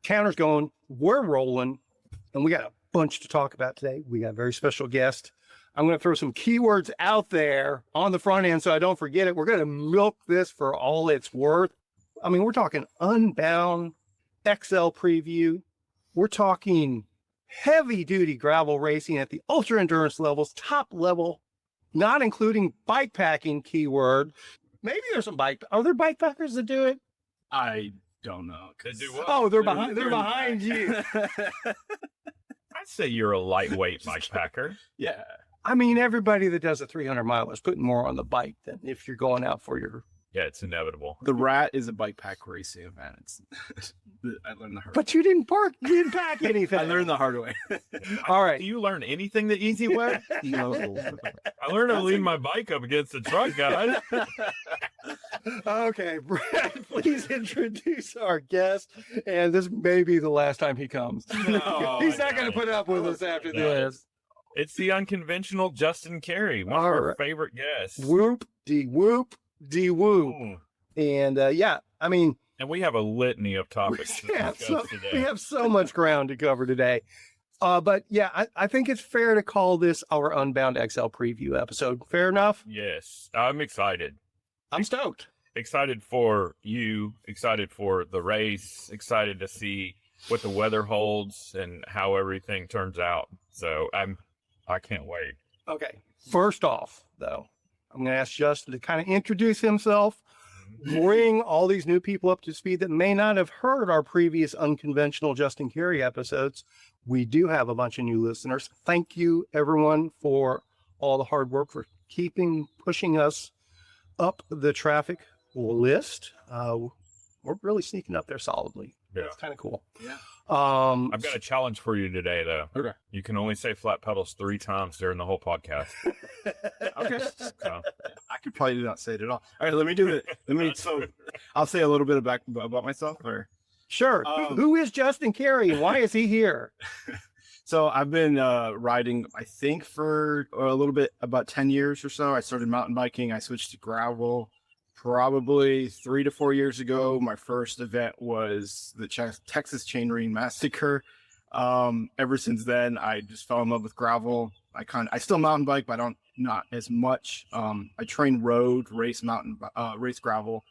Counter's going, we're rolling, and we got a bunch to talk about today. We got a very special guest. I'm going to throw some keywords out there on the front end so I don't forget it. We're going to milk this for all it's worth. I mean, we're talking Unbound XL preview. We're talking heavy-duty gravel racing at the ultra-endurance levels, top level, not including bikepacking keyword. Maybe there's some are there bikepackers that do it? I don't know. They do what? Oh, they're behind you. I'd say you're a lightweight bikepacker. Yeah. I mean, everybody that does a 300 mile is putting more on the bike than if you're going out for your... Yeah, it's inevitable. The Rat is a bike pack racing event. I learned the hard way. But you didn't pack anything. I learned the hard way. All right. Do you learn anything the easy way? No. I learned to lean my bike up against the truck, guys. Okay, Brad, please introduce our guest. And this may be the last time he comes. No, He's not going to put up with us after this. It's the unconventional Justin Cary, one of our favorite guests. Whoop, de-whoop, de-whoop. Ooh. And yeah, I mean... And we have a litany of topics to discuss today. We have so much ground to cover today. But yeah, I think it's fair to call this our Unbound XL preview episode. Fair enough? Yes, I'm excited. I'm stoked. Excited for you, excited for the race, excited to see what the weather holds and how everything turns out. So I can't wait. Okay. First off, though, I'm going to ask Justin to kind of introduce himself, bring all these new people up to speed that may not have heard our previous Unconventional Justin Cary episodes. We do have a bunch of new listeners. Thank you, everyone, for all the hard work, for pushing us up the traffic list. We're really sneaking up there solidly. Yeah. It's kind of cool. Yeah. I've got a challenge for you today, though. Okay. You can only say flat pedals 3 times during the whole podcast. Okay. So, I could probably not say it at all. All right, let me do it. So I'll say a little bit about myself. Or Sure. Who is Justin Cary and why is he here? So I've been riding, I think, for a little bit, about 10 years or so. I started mountain biking. I switched to gravel probably 3 to 4 years ago. My first event was the Texas Chainring Massacre. Ever since then, I just fell in love with gravel. I still mountain bike, but not as much. I train road, race gravel.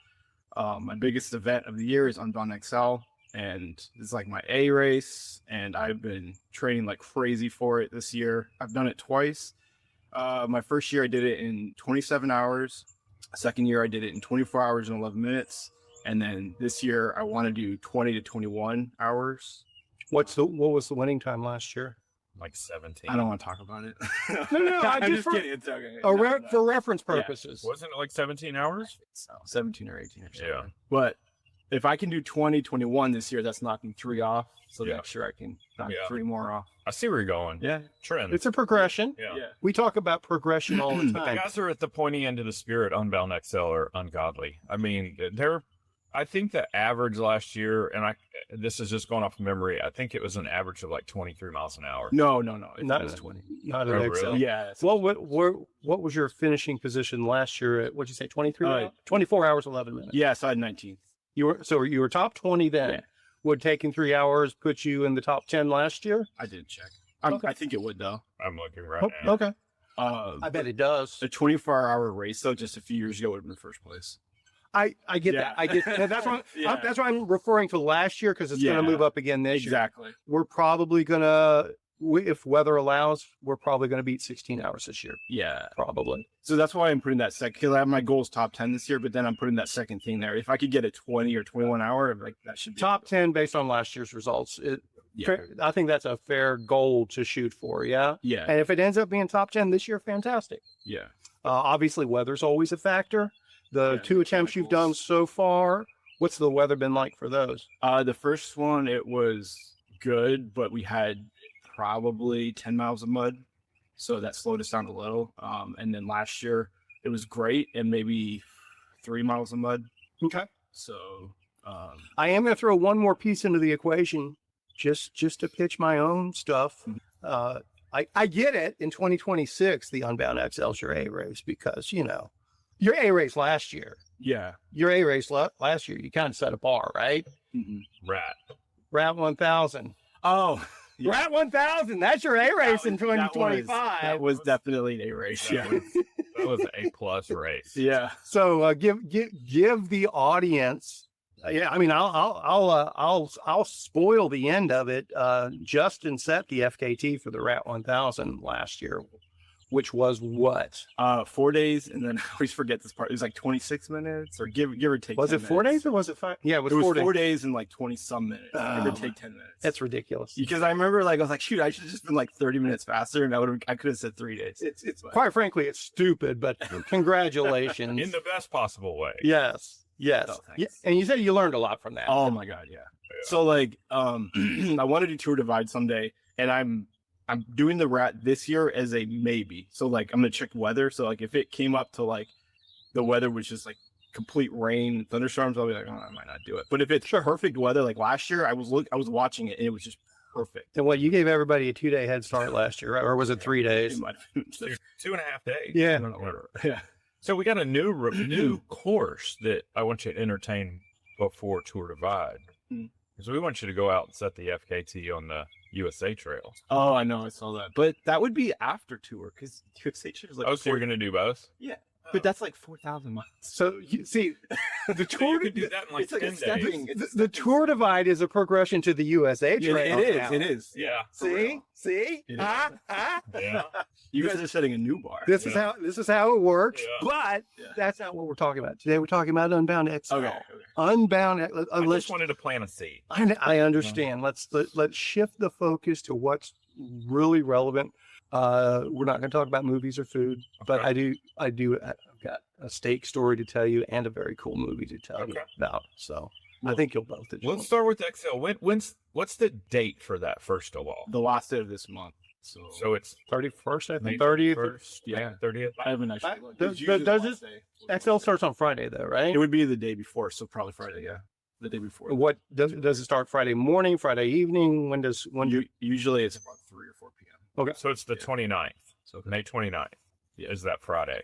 My biggest event of the year is Unbound XL, and it's like my A race, and I've been training like crazy for it this year. I've done it twice. My first year I did it in 27 hours. Second year I did it in 24 hours and 11 minutes. And then this year I want to do 20 to 21 hours. What was the winning time last year? like 17. I don't want to talk about it. No, I'm just kidding. It's okay. For reference purposes. Wasn't it like 17 hours? So 17 or 18 or something. Yeah. But if I can do 20, 21 this year, that's knocking 3 off. So next year I can knock 3 more off. I see where you're going. Yeah. Trend. It's a progression. Yeah. We talk about progression all the The time. guys are at the pointy end of the spirit. Unbound XL are ungodly. I mean, I think the average last year, and this is just going off of memory, I think it was an average of like 23 miles an hour. No. Not It's at 20. Not at Oh, XL. really? Yeah. Well, what was your finishing position last year at, what'd you say, 23? 24 hours, 11 minutes. Yeah, so I had 19. You were top 20 then. Yeah. Would taking 3 hours put you in the top 10 last year? I didn't check. Okay. I think it would, though. I'm looking right now. Okay. I bet it does. A 24-hour race, though, just a few years ago would have been first place. I get that. I get that. That's why that's why I'm referring to last year, because it's going to move up again this year. Exactly. We're probably going to, if weather allows, we're probably going to beat 16 hours this year. Yeah. Probably. So that's why I'm putting that second. Because my goal is top 10 this year, but then I'm putting that second thing there. If I could get a 20 or 21 hour, like that should be Top 10 based on last year's results. I think that's a fair goal to shoot for. Yeah. Yeah. And if it ends up being top 10 this year, fantastic. Yeah. Obviously, weather's always a factor. The 2 attempts you've done so far, what's the weather been like for those? The first one, it was good, but we had probably 10 miles of mud. So that slowed us down a little. And then last year, it was great and maybe 3 miles of mud. Okay. So I am going to throw one more piece into the equation just to pitch my own stuff. I get it. In 2026, the Unbound XL is your A race because, your A race last year. yeah. Your A race last year, you kind of set a bar, right? Mm-hmm. Rat. Route 1000. Oh, yeah. Route 1000. That's your A race in 2025. That was definitely an A race. Yeah. That was an A+ race. Yeah. So give the audience. Yeah, I mean, I'll spoil the end of it. Justin set the FKT for the Route 1000 last year, which was what? 4 days, and then I always forget this part. It was like 26 minutes, or give or take. Was it 4 days or was it 5? Yeah, it was 4 days. 4 days and like 20 some minutes. Give or take 10 minutes. That's ridiculous. Because I remember, like, I was like, shoot, I should have just been like 30 minutes faster, and I could have said 3 days. It's quite frankly, it's stupid, but congratulations. In the best possible way. Yes. Yes. Oh, Yeah, and you said you learned a lot from that. Oh my god, yeah. So like, I want to do Tour Divide someday, and I'm doing the rat this year as a maybe. So like, I'm gonna check weather. So like, if it came up to like the weather was just like complete rain, thunderstorms, I'll be like, oh, I might not do it. But if it's perfect weather, like last year, I was watching it, and it was just perfect. And what, you gave everybody a 2-day head start last year, right? Or was it 3 days? It might have been 2.5 days. Yeah. I don't know, whatever. Yeah. So we got a new course that I want you to entertain before Tour Divide. So we want you to go out and set the FKT on the USA Trail. Oh, I know, I saw that. But that would be after tour, because USA Trail is like. Oh, so you're gonna do both? Yeah. But that's like 4,000 miles. So you see, the So Tour you could do that in like It's like 10 a stepping. days. It's the Tour Divide is a progression to the USA Yeah, Trail. it is. now. It is. Yeah. See? It is. Yeah. You guys are setting a new bar. This is how it works. Yeah. But Yeah. that's not what we're talking about today. We're talking about Unbound XL. Okay. Unbound. I Let's. just wanted to plant a seed. I understand. Let's shift the focus to what's really relevant. We're not going to talk about movies or food, but Okay. I've got a steak story to tell you and a very cool movie to tell you Okay. about. So I think you'll both enjoy. Let's start with XL. What's the date for that, first of all? The last day of this month. So it's 31st, I May think. 30th. 1st, yeah, 30th. I haven't actually Right. looked. Does- It's usually the does last day. XL starts on Friday, though, right? It would be the day before, so probably Friday. Yeah, the day before. What does it start Friday morning, Friday evening? When do Usually it's about 3 or 4 p.m. So it's the 29th. So May 29th is that Friday.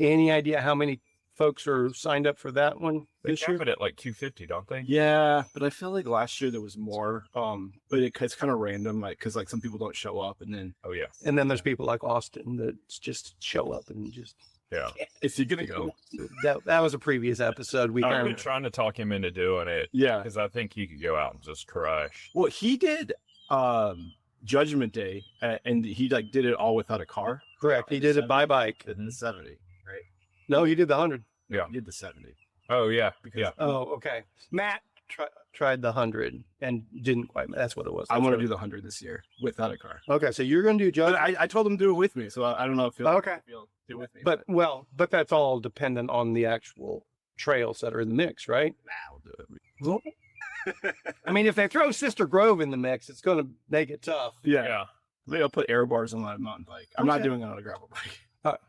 any idea how many folks are signed up for that one They this cap year? it at like 250, don't they? Yeah, but I feel like last year there was more. But it's kind of random, like because like some people don't show up, and then Oh yeah. And then there's people like Austin that just show up and just Yeah. if you're gonna go, that was a previous episode. We I've kind been trying to talk him into doing it yeah. because I think he could go out and just crush. Well, he did Judgment Day, and he like did it all without a car. correct. He did it by bike. Did the 70, right? No, he did the 100. He did the 70. Oh yeah. Because Yeah. Oh, okay. Matt tried the 100 and didn't quite. That's what it was. I want to do the 100 this year without a car. Okay, so you're going to do But Judge. I told him to do it with me, so I don't know if he'll, Okay. if he'll do it with me. But that's all dependent on the actual trails that are in the mix, right? I'll do it. Well, I mean, if they throw Sister Grove in the mix, it's going to make it tough. Yeah. Yeah. Maybe I'll put air bars on my mountain bike. I'm not Okay. doing it on a gravel bike.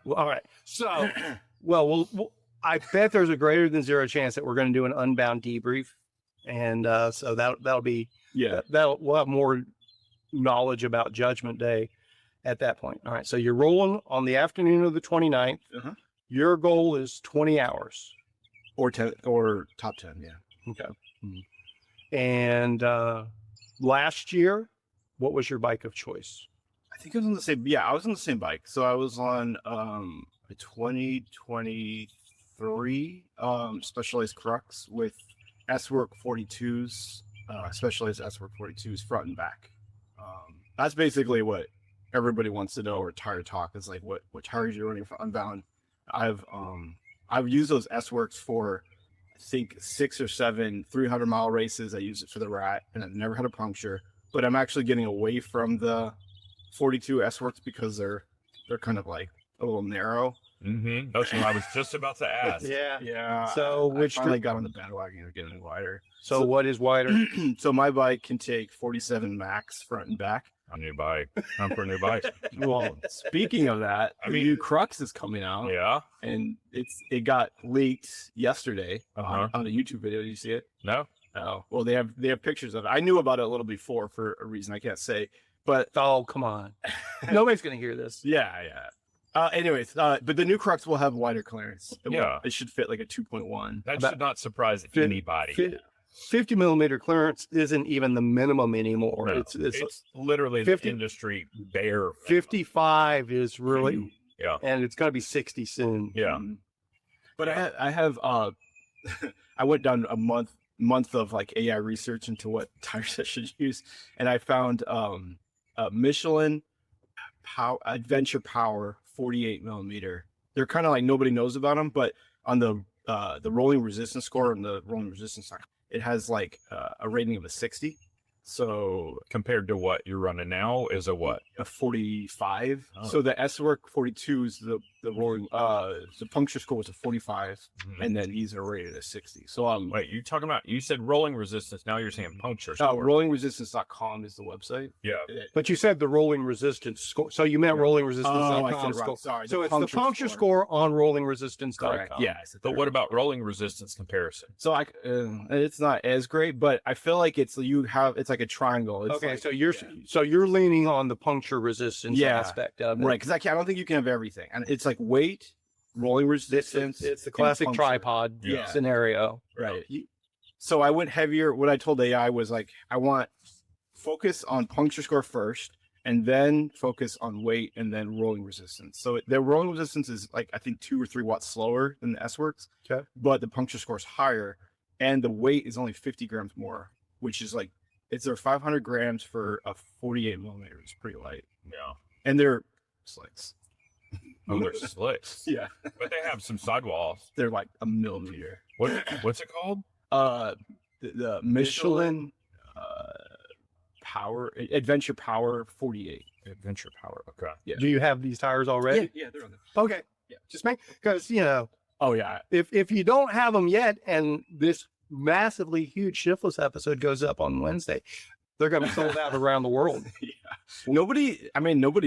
All right. So, we'll I bet there's a greater than zero chance that we're going to do an Unbound debrief, and so that'll be Yeah. we'll have more knowledge about Judgment Day at that point. All right. So you're rolling on the afternoon of the 29th. Uh-huh. Your goal is 20 hours. Or 10 or top 10, yeah. Okay. Mhm. And last year, what was your bike of choice? I think I was on the same. Yeah, I was on the same bike. So I was on a 2023 Specialized Crux with S-Work 42s, Specialized S-Work 42s front and back. That's basically what everybody wants to know, or tire talk is like what tires you're running for Unbound. I've used those S-Works for I think 6 or 7 300-mile races. I used it for the rat, and I've never had a puncture. But I'm actually getting away from the 42 S-Works because they're kind of like a little narrow. Mm-hmm. That's what I was just about to ask. Yeah. So I which finally got on the bandwagon of getting wider. so what is wider? So my bike can take 47 max front and back. A new bike. Time for a new bike. Well, speaking of that, I the mean- new Crux is coming out, Yeah. and it got leaked yesterday Uh-huh. on a YouTube video. Did you see it? No. Oh, well, they have pictures of it. I knew about it a little before for a reason I can't say, but Oh, come on. Nobody's going to hear this. yeah. Anyways, but the new Crux will have wider clearance. Yeah. It should fit like a 2.1. That About- should not surprise Fit- anybody. 50 millimeter clearance isn't even the minimum anymore. No, it's literally 50 the industry bare. 55 is really, Yeah. and it's going to be 60 soon. Yeah. But I have I went down a month of like AI research into what tires I should use, and I found Michelin Adventure Power 48 millimeter. They're kind of like nobody knows about them, but on the rolling resistance score and the rolling resistance side, it has like a rating of a 60. So Compared to what you're running now is a what? a 45. Oh. So the S work 42 is the rolling the puncture score was a 45, and then these are rated at 60. So Wait, you said rolling resistance, now you're saying puncture score. rollingresistance.com is the website. Yeah. But you said the rolling resistance score. So you meant rolling I resistance.com said it score. wrong. Sorry. So it's the puncture score on rollingresistance.com. Correct. Yeah. I said But that what right. about rolling resistance comparison? So it's not as great, but I feel like it's like a triangle. It's Okay, like, so you're leaning on the puncture resistance Yeah. aspect of it. right, because I don't think you can have everything, and it's like weight, rolling resistance. It's the and classic puncture. tripod Yeah. scenario. Right. So I went heavier. What I told AI was like, I want focus on puncture score first, and then focus on weight, and then rolling resistance. So the rolling resistance is like I think 2 or 3 watts slower than the S works. Okay. But the puncture score is higher, and the weight is only 50 grams more, which is like it's 500 grams for a 48 millimeter. It's pretty light, Yeah. and they're slicks. Oh, they're slicks. Yeah, But they have some sidewalls. they're like a millimeter. What's it called? The Michelin Power Adventure Power 48. Adventure Power. Okay. Yeah. Do you have these tires already? Yeah, they're on there. Okay. Yeah. Just make, because, Oh yeah, if you don't have them yet and this massively huge shiftless episode goes up on Wednesday, they're going to be sold out around the world. yeah. Nobody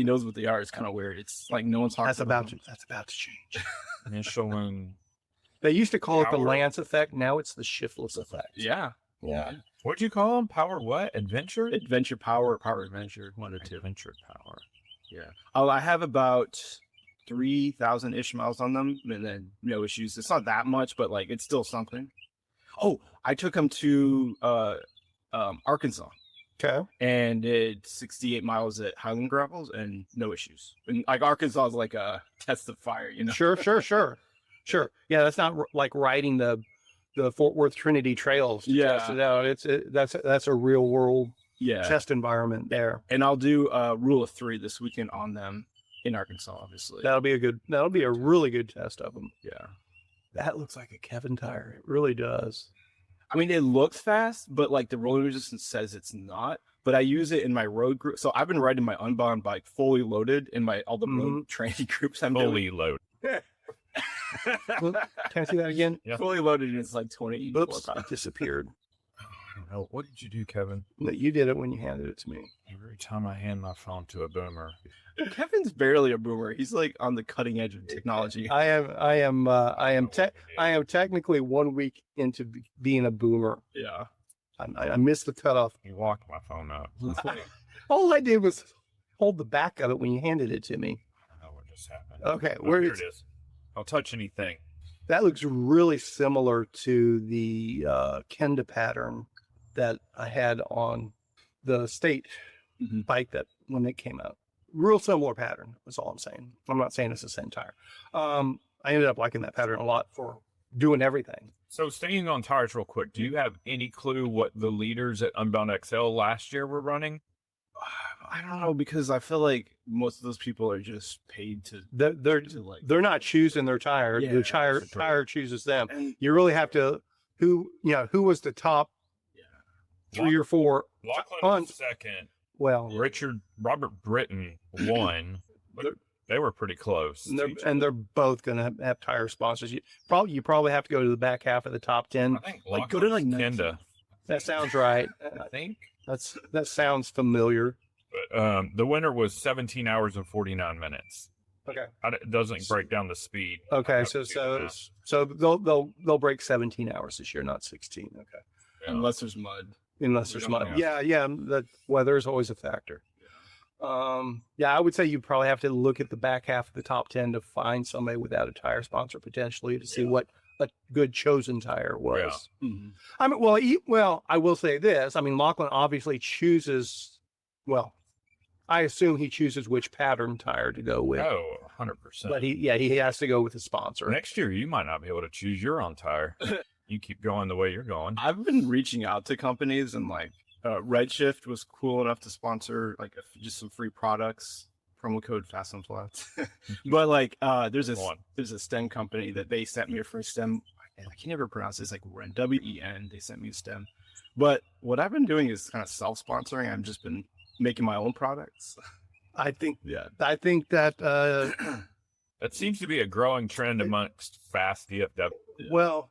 knows what they are. It's kind of weird. It's like no one's talking That's about about to change. Michelin. They used to call it the Power. Lance effect. Now it's the shiftless effect. Yeah. Yeah. What'd you call them? Power what? Adventure? Adventure Power or Power Adventure, one or two. Adventure Power. Yeah. Oh, I have about 3,000 ish miles on them, and then no issues. It's not that much, but like it's still something. Oh, I took them to Arkansas, Okay. and it's 68 miles at Highland Gravels, and no issues. And like Arkansas is like a test of fire, you know. Sure. Yeah, that's not like riding the Fort Worth Trinity trails. To Yeah. test it out. That's a real world Yeah. test environment there. And I'll do a rule of 3 this weekend on them in Arkansas, obviously. That'll be a really good test of them. Yeah. That looks like a Kevin tire. It really does. I mean, it looks fast, but like the rolling resistance says it's not. But I use it in my road group. So I've been riding my Unbound bike fully loaded in all the road training groups I'm doing. Fully loaded. Can I see that again? Yeah. Fully loaded, and it's like 20. Oops, it disappeared. I don't know. What did you do, Kevin? No, you did it when you handed it to me. Every time I hand my phone to a boomer. Kevin's barely a boomer. He's like on the cutting edge of technology. I am technically 1 week into being a boomer. Yeah. I missed the cutoff. You locked my phone up. All I did was hold the back of it when you handed it to me. I don't know what just happened. Okay, Oh, where here is it is. I'll touch anything. that? Looks really similar to the Kenda pattern that I had on the state Mhm. bike that when it came out. Real similar pattern. That's all I'm saying. I'm not saying it's the same tire. I ended up liking that pattern a lot for doing everything. So staying on tires real quick, do you have any clue what the leaders at Unbound XL last year were running? I don't know, because I feel like most of those people are just paid to like. They're not choosing their tire. Yeah, The that's true. tire chooses them. And, You really have to who was the top yeah. 3 or 4. Lachlan on- was second. Well, Robert Britton won, but they were pretty close. and they're both going to have tire sponsors. You probably have to go to the back half of the top 10. I think Like, go to, like, Kenda. That sounds right. I think. That sounds familiar. But the winner was 17 hours and 49 minutes. Okay. It doesn't break down the speed. Okay. have So to do that. so they'll break 17 hours this year, not 16. Okay. Yeah. Unless there's mud. Unless We there's don't mud. know. Yeah. The weather is always a factor. I would say you probably have to look at the back half of the top 10 to find somebody without a tire sponsor potentially to see what a good chosen tire was. Yeah. Mhm. I mean, well, I will say this. I mean, Lachlan obviously chooses, well, I assume he chooses which pattern tire to go with. Oh, 100%. But he has to go with a sponsor. Next year, you might not be able to choose your own tire. You keep going the way you're going. I've been reaching out to companies, and like Redshift was cool enough to sponsor like just some free products. Promo code Fast and Flats. But like there's a stem company that they sent me a free stem. I can never pronounce it. It's like WEN. They sent me a stem. But what I've been doing is kind of self-sponsoring. I've just been making my own products. I think Yeah. that That seems to be a growing trend amongst fast DFW. well,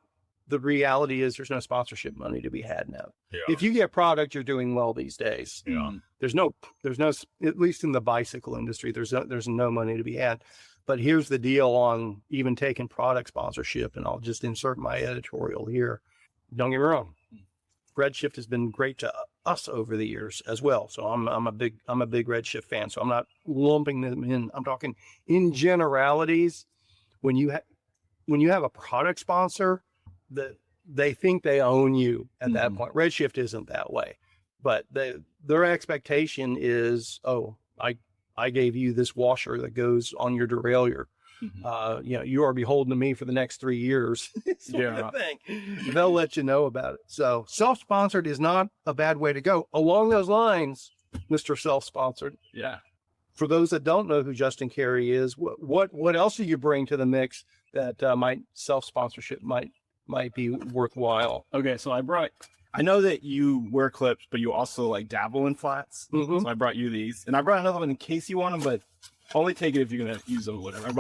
the reality is there's no sponsorship money to be had now. Yeah. If you get product, you're doing well these days. Yeah. There's no, at least in the bicycle industry, there's no money to be had. But here's the deal on even taking product sponsorship, and I'll just insert my editorial here. Don't get me wrong, Redshift has been great to us over the years as well. So I'm a big Redshift fan. So I'm not lumping them in. I'm talking in generalities. When you have a product sponsor, they think they own you at that point. Redshift isn't that way, but their expectation is, oh, I gave you this washer that goes on your derailleur. You are beholden to me for the next 3 years. Yeah. Thing. They'll let you know about it. So self-sponsored is not a bad way to go. Along those lines, Mr. Self-sponsored, Yeah. for those that don't know who Justin Cary is, what else do you bring to the mix that might self-sponsorship might be worthwhile? Okay, so I know that you wear clips, but you also like dabble in flats. Mhm. So I brought you these, and I brought another one in case you want them, but only take it if you're gonna use them or whatever. I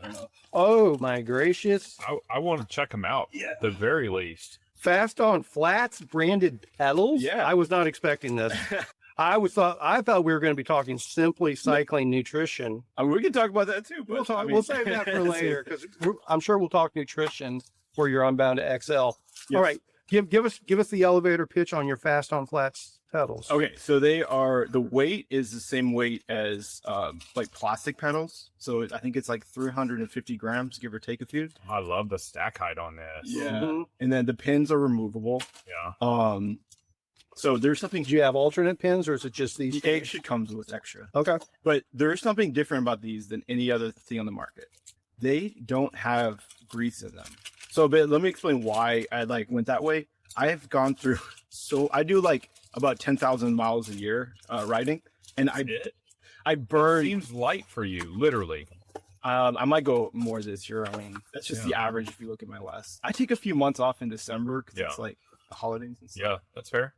don't know. Oh my gracious. I want to check them out. Yeah. At the very least. Fast on Flats branded pedals? Yeah. I was not expecting this. I thought we were going to be talking simply cycling nutrition. I mean, we can talk about that too. But We'll save that for later, because I'm sure we'll talk nutrition for your Unbound XL. All right. Give us the elevator pitch on your Fast on Flats pedals. Okay, so the weight is the same weight as like plastic pedals. So I think it's like 350 grams, give or take a few. I love the stack height on this. Yeah. Mhm. And then the pins are removable. Yeah. So there's something. Do you have alternate pins, or is it just these? The egg should comes with extra. Okay. But there's something different about these than any other thing on the market. They don't have grease in them. So but let me explain why I like went that way. I have gone through, so I do like about 10,000 miles a year riding, and I burn. Seems light for you, literally. I might go more this year. I mean, that's just the Yeah. average if you look at my last. I take a few months off in December because Yeah. it's like the holidays and stuff. Yeah, that's fair.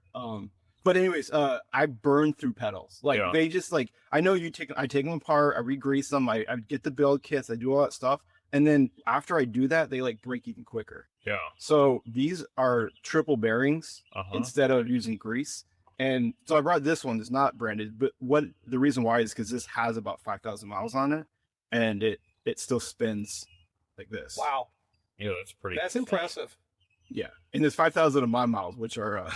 But anyways, I burn through pedals. Like Yeah. they just like, I know I take them apart, I re-grease them, I get the build kits, I do all that stuff. And then after I do that, they like break even quicker. Yeah. So these are triple bearings Uh-huh. instead of using grease. And so I brought this one. It's not branded, but the reason why is because this has about 5,000 miles on it, and it still spins like this. Wow. Yeah, that's pretty. That's impressive. Yeah, and there's 5,000 of my miles, which are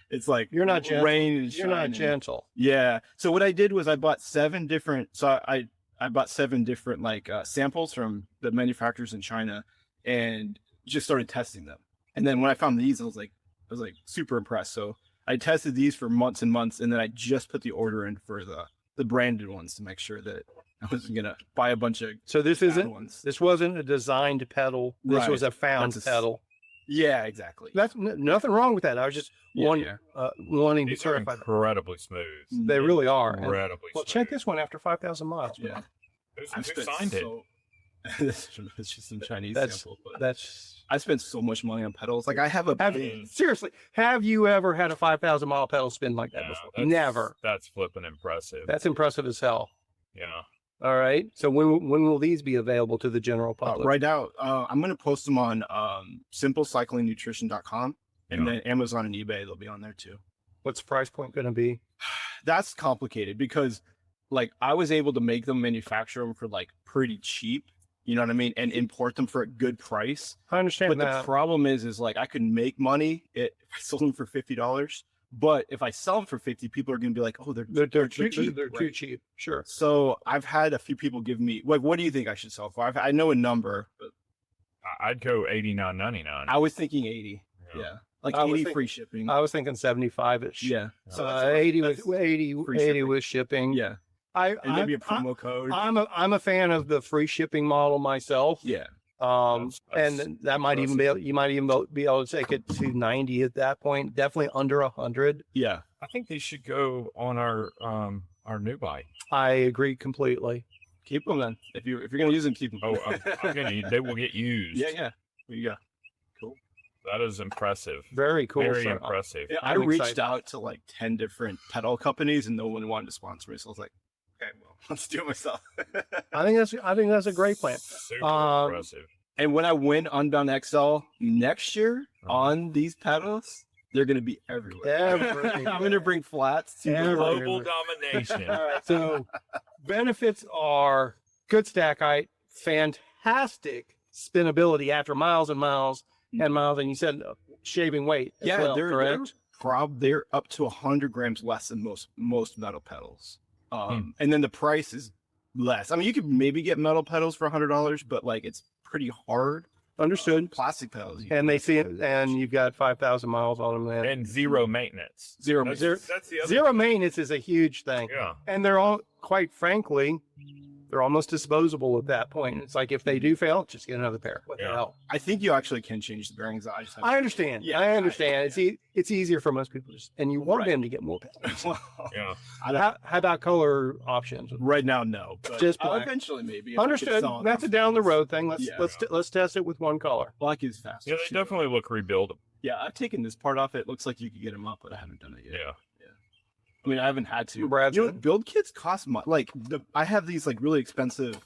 it's like You're not gentle. rain and You're not shine and- gentle. Yeah. So what I did was I bought 7 different. So I bought 7 different like samples from the manufacturers in China, and just started testing them. And then when I found these, I was like super impressed. So I tested these for months and months, and then I just put the order in for the branded ones to make sure that I wasn't gonna buy a bunch of So this bad ones. This wasn't a designed pedal. This Right. was a found That's a- pedal. Yeah, exactly. That's nothing wrong with that. I was just wanting to These are certify that. incredibly smooth. They really are. And- Incredibly well, smooth. check this one after 5,000 miles. Yeah. Who I've spent signed it? so- it's just some Chinese That's sample, but that's. I spent so much money on pedals. Like I have a big- Seriously, have you ever had a 5,000 mile pedal spin like that Yeah, before? that's- Never. That's flipping impressive. That's impressive as hell. Yeah. All right. So when will these be available to the general public? right now, I'm going to post them on simplecyclingnutrition.com, and Yeah. then Amazon and eBay. They'll be on there too. What's the price point going to be? That's complicated because, like, I was able to make them, manufacture them for like pretty cheap. You know what I mean, and import them for a good price. I understand But that. the problem is like I could make money if I sold them for $50. But if I sell them for 50, people are going to be like, "Oh, they're They're too cheap. They're too right? cheap. Sure. So I've had a few people give me like, "What do you think I should sell for?" I know a number, but I'd go $89.99. I was thinking 80. Yeah. Like I was 80 thinking- free shipping. I was thinking 75-ish. Yeah. So that's right. 80 That's was 80, free 80 shipping. was shipping. Yeah. I And maybe a I- promo code. I'm a fan of the free shipping model myself. Yeah. That's And that might even you might even be able to take it to 90 at that point. Definitely under 100. Yeah. I think these should go on our new bike. I agree completely. Keep them then. If you're gonna use them, keep them. Oh, I'm gonna, they will get used. Yeah. Yeah. There you go. That is impressive. Very cool. Very sir. impressive. Yeah, I I'm reached excited. out to like 10 different pedal companies and no one wanted to sponsor me. So I was like, okay, well, let's do it myself. I think that's a great plan. Super impressive. And when I win Unbound XL next year on these pedals, they're going to be everywhere. I'm going to bring flats to Everywhere. Global domination. All right. So benefits are good stack height, fantastic spinability after miles and miles and miles. And you said shaving weight. As Yeah, well, they're correct. they're up to 100 grams less than most metal pedals. And then the price is less. I mean, you could maybe get metal pedals for $100, but like it's pretty hard. Understood. Plastic pedals. And they see it, and you've got 5,000 miles on them. Then And zero maintenance. Zero That's, maintenance. that's the other zero thing. maintenance is a huge thing. Yeah. And they're all, quite frankly, they're almost disposable at that point. It's like if they do fail, just get another pair. What the Yeah. hell? I think you actually can change the bearings. I just have I understand. Yeah, I understand. It's easier for most people, and you want Right. them to get more pedals. Yeah. How about color options? Right now, no. But Just I'll black. eventually maybe. if I can Understood. sell enough. That's a down the road thing. Yeah. Let's test it with one color. Black is faster. Yeah, they definitely look rebuildable. Yeah, I've taken this part off. It looks like you could get them up, but I haven't done it yet. Yeah. I mean, I haven't had to. Brad's You know, good. build kits cost much. Like I have these like really expensive.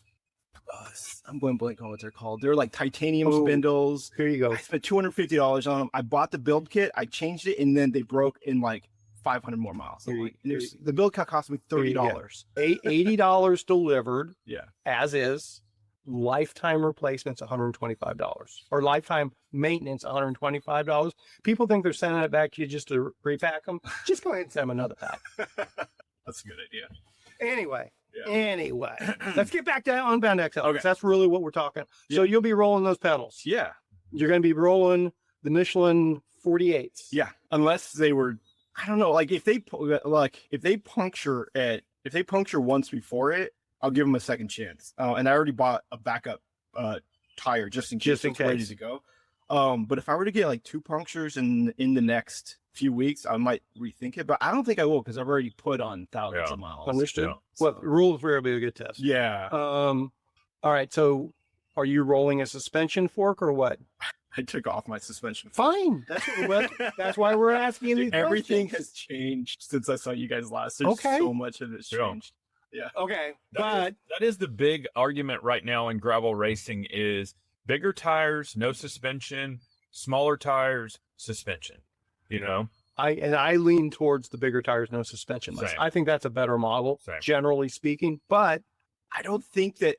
I'm going blank on what they're called. They're like titanium Oh. spindles. Here you go. I spent $250 on them. I bought the build kit. I changed it, and then they broke in like 500 more miles. I'm Here you- like, the build kit cost me $30. $80 delivered Yeah. as is. Lifetime replacements $125 or lifetime maintenance $125. People think they're sending it back to you just to repack them. Just go ahead and send them another pack. That's a good idea. Anyway, Yeah. let's get back to Unbound XL. Okay. 'Cause that's really what we're talking. So you'll be rolling those pedals. Yeah. You're going to be rolling the Michelin 48s. Yeah. Unless they were, I don't know, like if they puncture once before it, I'll give them a second chance. And I already bought a backup tire just in case Just in it's ready case. to go. But if I were to get like 2 punctures in the next few weeks, I might rethink it. But I don't think I will because I've already put on thousands Yeah. of miles. Understood. Yeah. Well, the rules will be a good test. Yeah. All right. So are you rolling a suspension fork or what? I took off my suspension. Fine. That's why we're asking Dude, these everything questions. has changed since I saw you guys last. There's Okay. so much of it's Yeah. changed. Okay. That is the big argument right now in gravel racing is bigger tires, no suspension, smaller tires, suspension. You know? I lean towards the bigger tires, no suspension. Same. I think that's a better model, Same. generally speaking. But I don't think that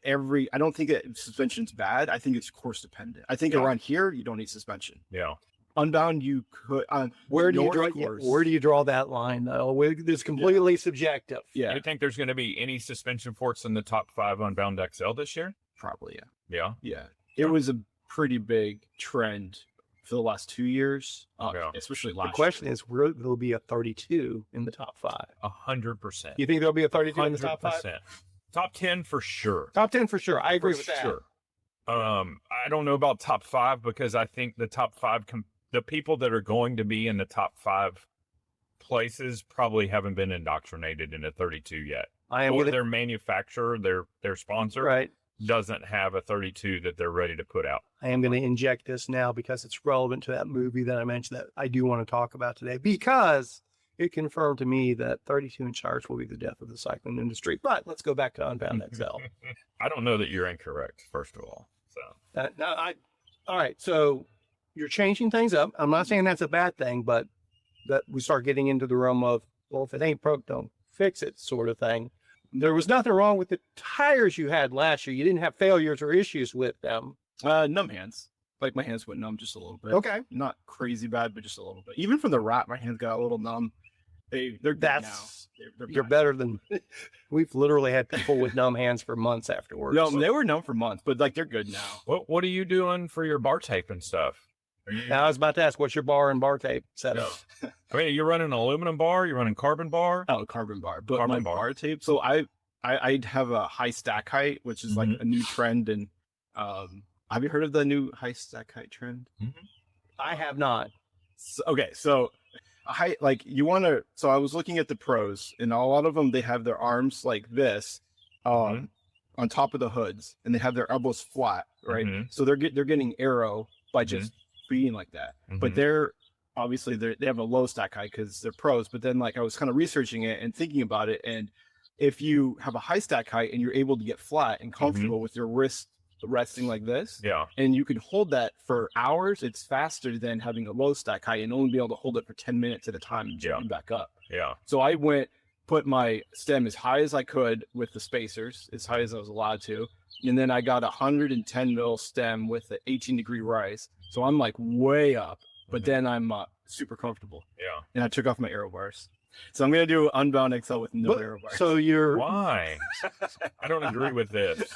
suspension's bad. I think it's course dependent. I think Yeah. around here you don't need suspension. Yeah. Unbound, you could. where do you North draw? course. Where do you draw that line? Though it's completely subjective. Yeah, You think there's going to be any suspension forks in the top 5 Unbound XL this year? probably. Yeah, Yeah. yeah. It was a pretty big trend for the last 2 years, Yeah. especially The last. question is, where there'll be a 32 in the top 5? 100%. You think there'll be a 32 in the top 5? 100%. Top 10 for sure. Top 10 for sure. I agree For with that. sure. I don't know about top 5 because I think the top 5, the people that are going to be in the top 5 places probably haven't been indoctrinated into 32 yet. I am Or gonna, their manufacturer, their sponsor, right. doesn't have a 32 that they're ready to put out. I am going to inject this now because it's relevant to that movie that I mentioned that I do want to talk about today because it confirmed to me that 32-inch tires will be the death of the cycling industry. But let's go back to Unbound XL. I don't know that you're incorrect, first of all. So All right. So you're changing things up. I'm not saying that's a bad thing, but that we start getting into the realm of, well, if it ain't broke, don't fix it sort of thing. There was nothing wrong with the tires you had last year. You didn't have failures or issues with them. Numb hands. Like my hands went numb just a little bit. Okay. Not crazy bad, but just a little bit. Even from the wrap, my hands got a little numb. They're good now. You're better than we've literally had people with numb hands for months afterwards. No, they were numb for months, but like they're good now. What are you doing for your bar tape and stuff? Now, I was about to ask, what's your bar and bar tape setup? I mean, you're running an aluminum bar, you're running carbon bar. Oh, carbon bar, but Carbon my bar tape. So I have a high stack height, which is like a new trend. And have you heard of the new high stack height trend? I have not. So, okay, so height, like you want to. So I was looking at the pros, and a lot of them they have their arms like this, on top of the hoods, and they have their elbows flat, right? So they're getting aero by just being like that. But they're obviously they have a low stack height because they're pros. But then like I was kind of researching it and thinking about it, and if you have a high stack height and you're able to get flat and comfortable with your wrist resting like this, and you can hold that for hours, it's faster than having a low stack height and only be able to hold it for 10 minutes at a time and jump back up. So I put my stem as high as I could with the spacers, as high as I was allowed to, and then I got 110 mil stem with an 18-degree rise. So I'm like way up, but then I'm super comfortable. And I took off my aero bars. So I'm going to do Unbound XL with no aero bars. So Why? I don't agree with this.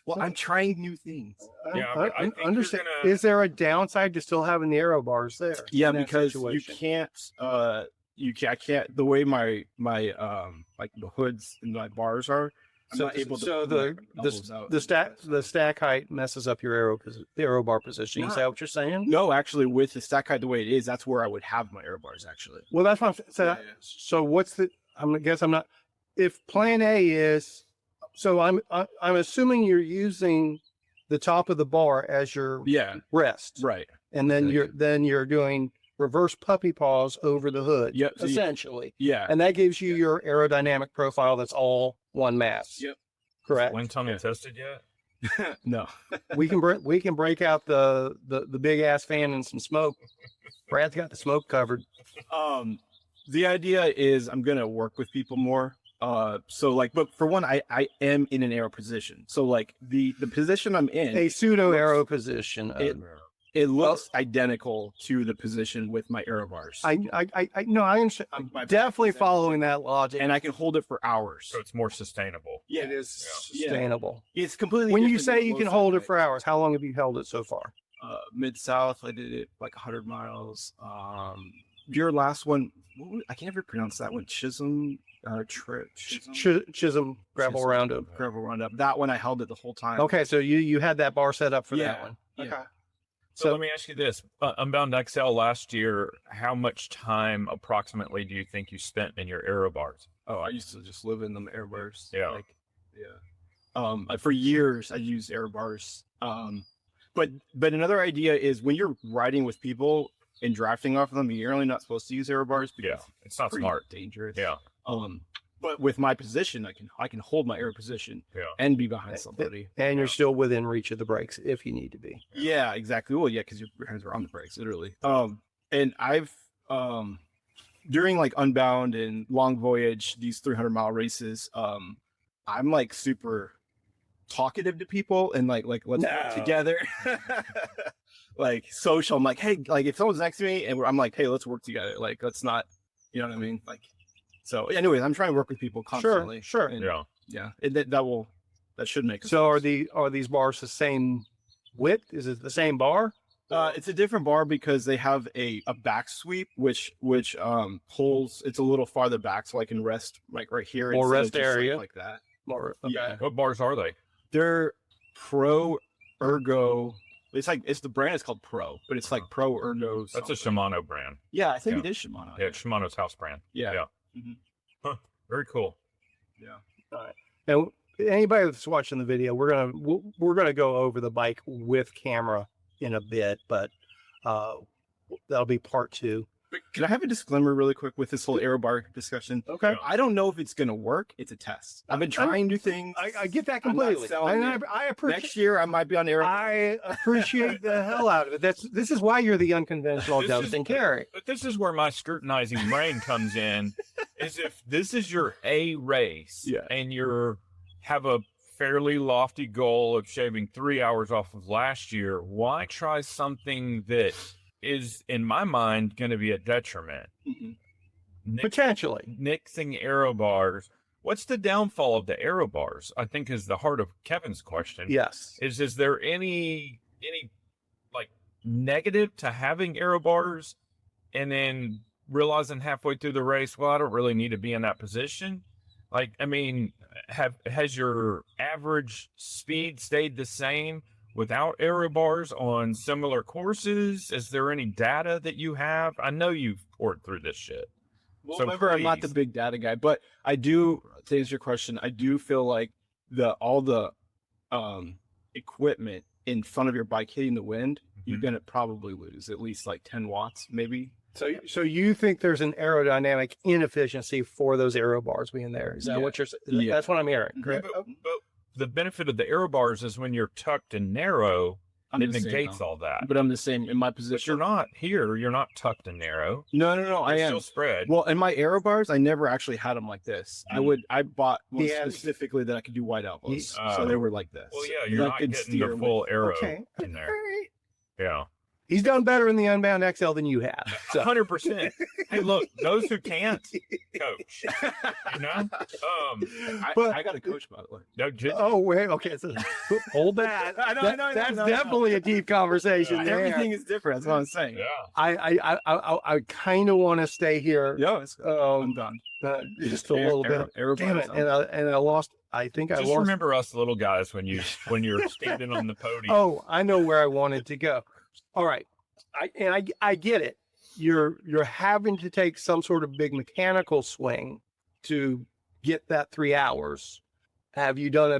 Well, I'm trying new things. I think understand. you're Is there a downside to still having the aero bars there? Yeah, in that because situation? I can't, the way my like the hoods and my bars are, I'm not able to. So the stack height messes up your the aero bar position. Is that what you're saying? No, actually, with the stack height the way it is, that's where I would have my aero bars. Actually, Well, that's what I'm saying. So what's the? I guess I'm not. If plan A is, so I'm assuming you're using the top of the bar as your rest, right? And then you're doing reverse puppy paws over the hood, essentially. And that gives you your aerodynamic profile that's all one mass. Correct. Wind tunnel tested yet? No. we can break out the big ass fan and some smoke. Brad's got the smoke covered. The idea is I'm gonna work with people more. So like, but for one, I am in an aero position. So like the position I'm in, a pseudo aero position. It looks identical to the position with my aero bars. I understand. I'm definitely following that logic, and I can hold it for hours. So it's more sustainable. It is sustainable. It's completely. When you say you can hold it for hours, how long have you held it so far? Mid-South, I did it like 100 miles. Your last one, I can never pronounce that one. Chisholm Gravel Roundup. Gravel Roundup. That one I held it the whole time. Okay, so you had that bar set up for that one. Okay. So let me ask you this: Unbound XL last year, how much time approximately do you think you spent in your aero bars? Oh, I used to just live in them aero bars. Yeah. For years I used aero bars. But another idea is when you're riding with people and drafting off of them, you're really not supposed to use aero bars because it's not pretty smart. Dangerous. But with my position, I can hold my aero position and be behind somebody. And you're still within reach of the brakes if you need to be. Yeah, exactly. Well, because your hands are on the brakes, literally. And I've during like Unbound and Long Voyage, these 300-mile races, I'm like super talkative to people and like let's work together. Like social. I'm like, hey, like if someone's next to me and I'm like, hey, let's work together. Like let's not, you know what I mean? Like. So, anyways, I'm trying to work with people constantly. Sure. And, that should make sense. So, are these bars the same width? Is it the same bar? It's a different bar because they have a back sweep, which pulls. It's a little farther back, so I can rest like right here. More rest area like that. More. Okay. Yeah. What bars are they? They're Pro Ergo. It's the brand is called Pro, but it's like Pro Ergo. That's a Shimano brand. Yeah, I think it is Shimano. Yeah, it's Shimano's house brand. Yeah. Huh. Very cool. Yeah. All right. And anybody that's watching the video, we're gonna go over the bike with camera in a bit, but that'll be part 2. But can I have a disclaimer really quick with this whole aero bar discussion? Okay. I don't know if it's gonna work. It's a test. I've been trying new things. I get that completely. I appreciate. Next year I might be on aero. I appreciate the hell out of it. This is why you're the unconventional Justin Cary. But this is where my scrutinizing brain comes in. Is if this is your A race, and you have a fairly lofty goal of shaving 3 hours off of last year, why try something that is, in my mind, going to be a detriment? Potentially. nixing aero bars. What's the downfall of the aero bars? I think is the heart of Kevin's question. Yes. Is there any like negative to having aero bars and then realizing halfway through the race, well, I don't really need to be in that position? Like, I mean, has your average speed stayed the same without aero bars on similar courses? Is there any data that you have? I know you've poured through this shit. Well, So remember, I'm not the please. big data guy, but I do, to answer your question, I do feel like all the equipment in front of your bike hitting the wind, you're going to probably lose at least like 10 watts, maybe. So you think there's an aerodynamic inefficiency for those aero bars being there? Is that what you're saying? Yeah. That's what I'm hearing. Yeah, Correct? but the benefit of the aero bars is when you're tucked and narrow, it negates all that. But I'm the same in my But position. you're not here. You're not tucked and narrow. No, I You're am. still spread. Well, in my aero bars, I never actually had them like this. I bought one He has- specifically that I could do wide elbows, He- so they were like this. Well, yeah, you're I not could getting steer the with- full arrow Okay. in there. All right. Yeah, He's done better in the Unbound XL than you have. So. 100%. Hey, look, those who can't coach, you know. But- I got a coach, by the way. No, just, Oh, wait. Okay. So hold that. I know, That's I know. definitely a deep conversation there. Everything is different. That's what I'm saying. yeah. I kind of want to stay here. Yeah, I'm done. Just a little bit. Aero Damn it. bars, And I lost. I think I Just lost. remember us little guys when you're standing on the podium. Oh, I know where I wanted to go. All right. I get it. You're having to take some sort of big mechanical swing to get that 3 hours. Have you done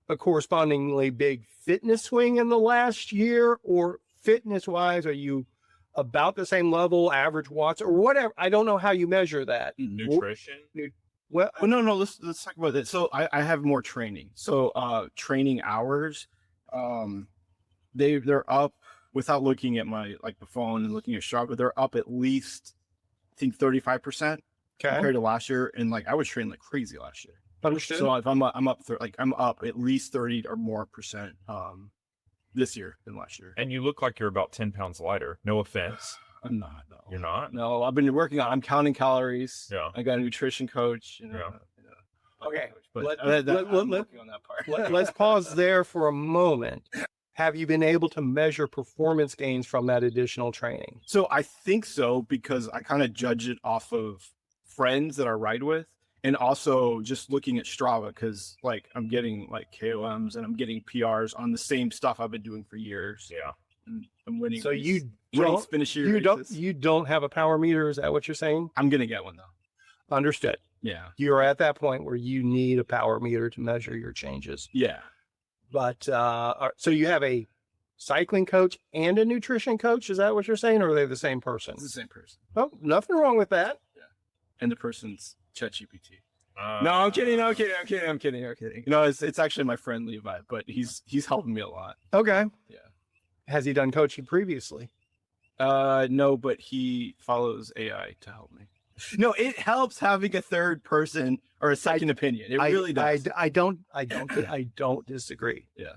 a correspondingly big fitness swing in the last year, or fitness wise, are you about the same level, average watts or whatever? I don't know how you measure that. Nutrition. Well, no. Let's talk about that. So I have more training. So training hours, they're up without looking at my the phone and looking at Strava. They're up at least I think 35% compared to last year. And I was training like crazy last year. Understood. So if I'm up at least 30 or more percent this year than last year. And you look like you're about 10 pounds lighter. No offense. I'm not. No. You're not? No, I've been working on. I'm counting calories. Yeah. I got a nutrition coach. Okay. But I'm working on that part. Let's pause there for a moment. Have you been able to measure performance gains from that additional training? So I think so, because I kind of judge it off of friends that I ride with, and also just looking at Strava, because I'm getting KOMs and I'm getting PRs on the same stuff I've been doing for years. Yeah. And I'm winning. So winning you don't have a power meter. Is that what you're saying? I'm gonna get one though. Understood. Yeah. You're at that point where you need a power meter to measure your changes. Yeah. But so you have a cycling coach and a nutrition coach. Is that what you're saying, or are they the same person? It's the same person. Oh, nothing wrong with that. And the person's ChatGPT. No, I'm kidding. No, it's actually my friend Levi, but he's helping me a lot. Okay. Yeah. Has he done coaching previously? No, but he follows AI to help me. No, it helps having a third person or a second opinion. It really does. I don't disagrey. Yeah.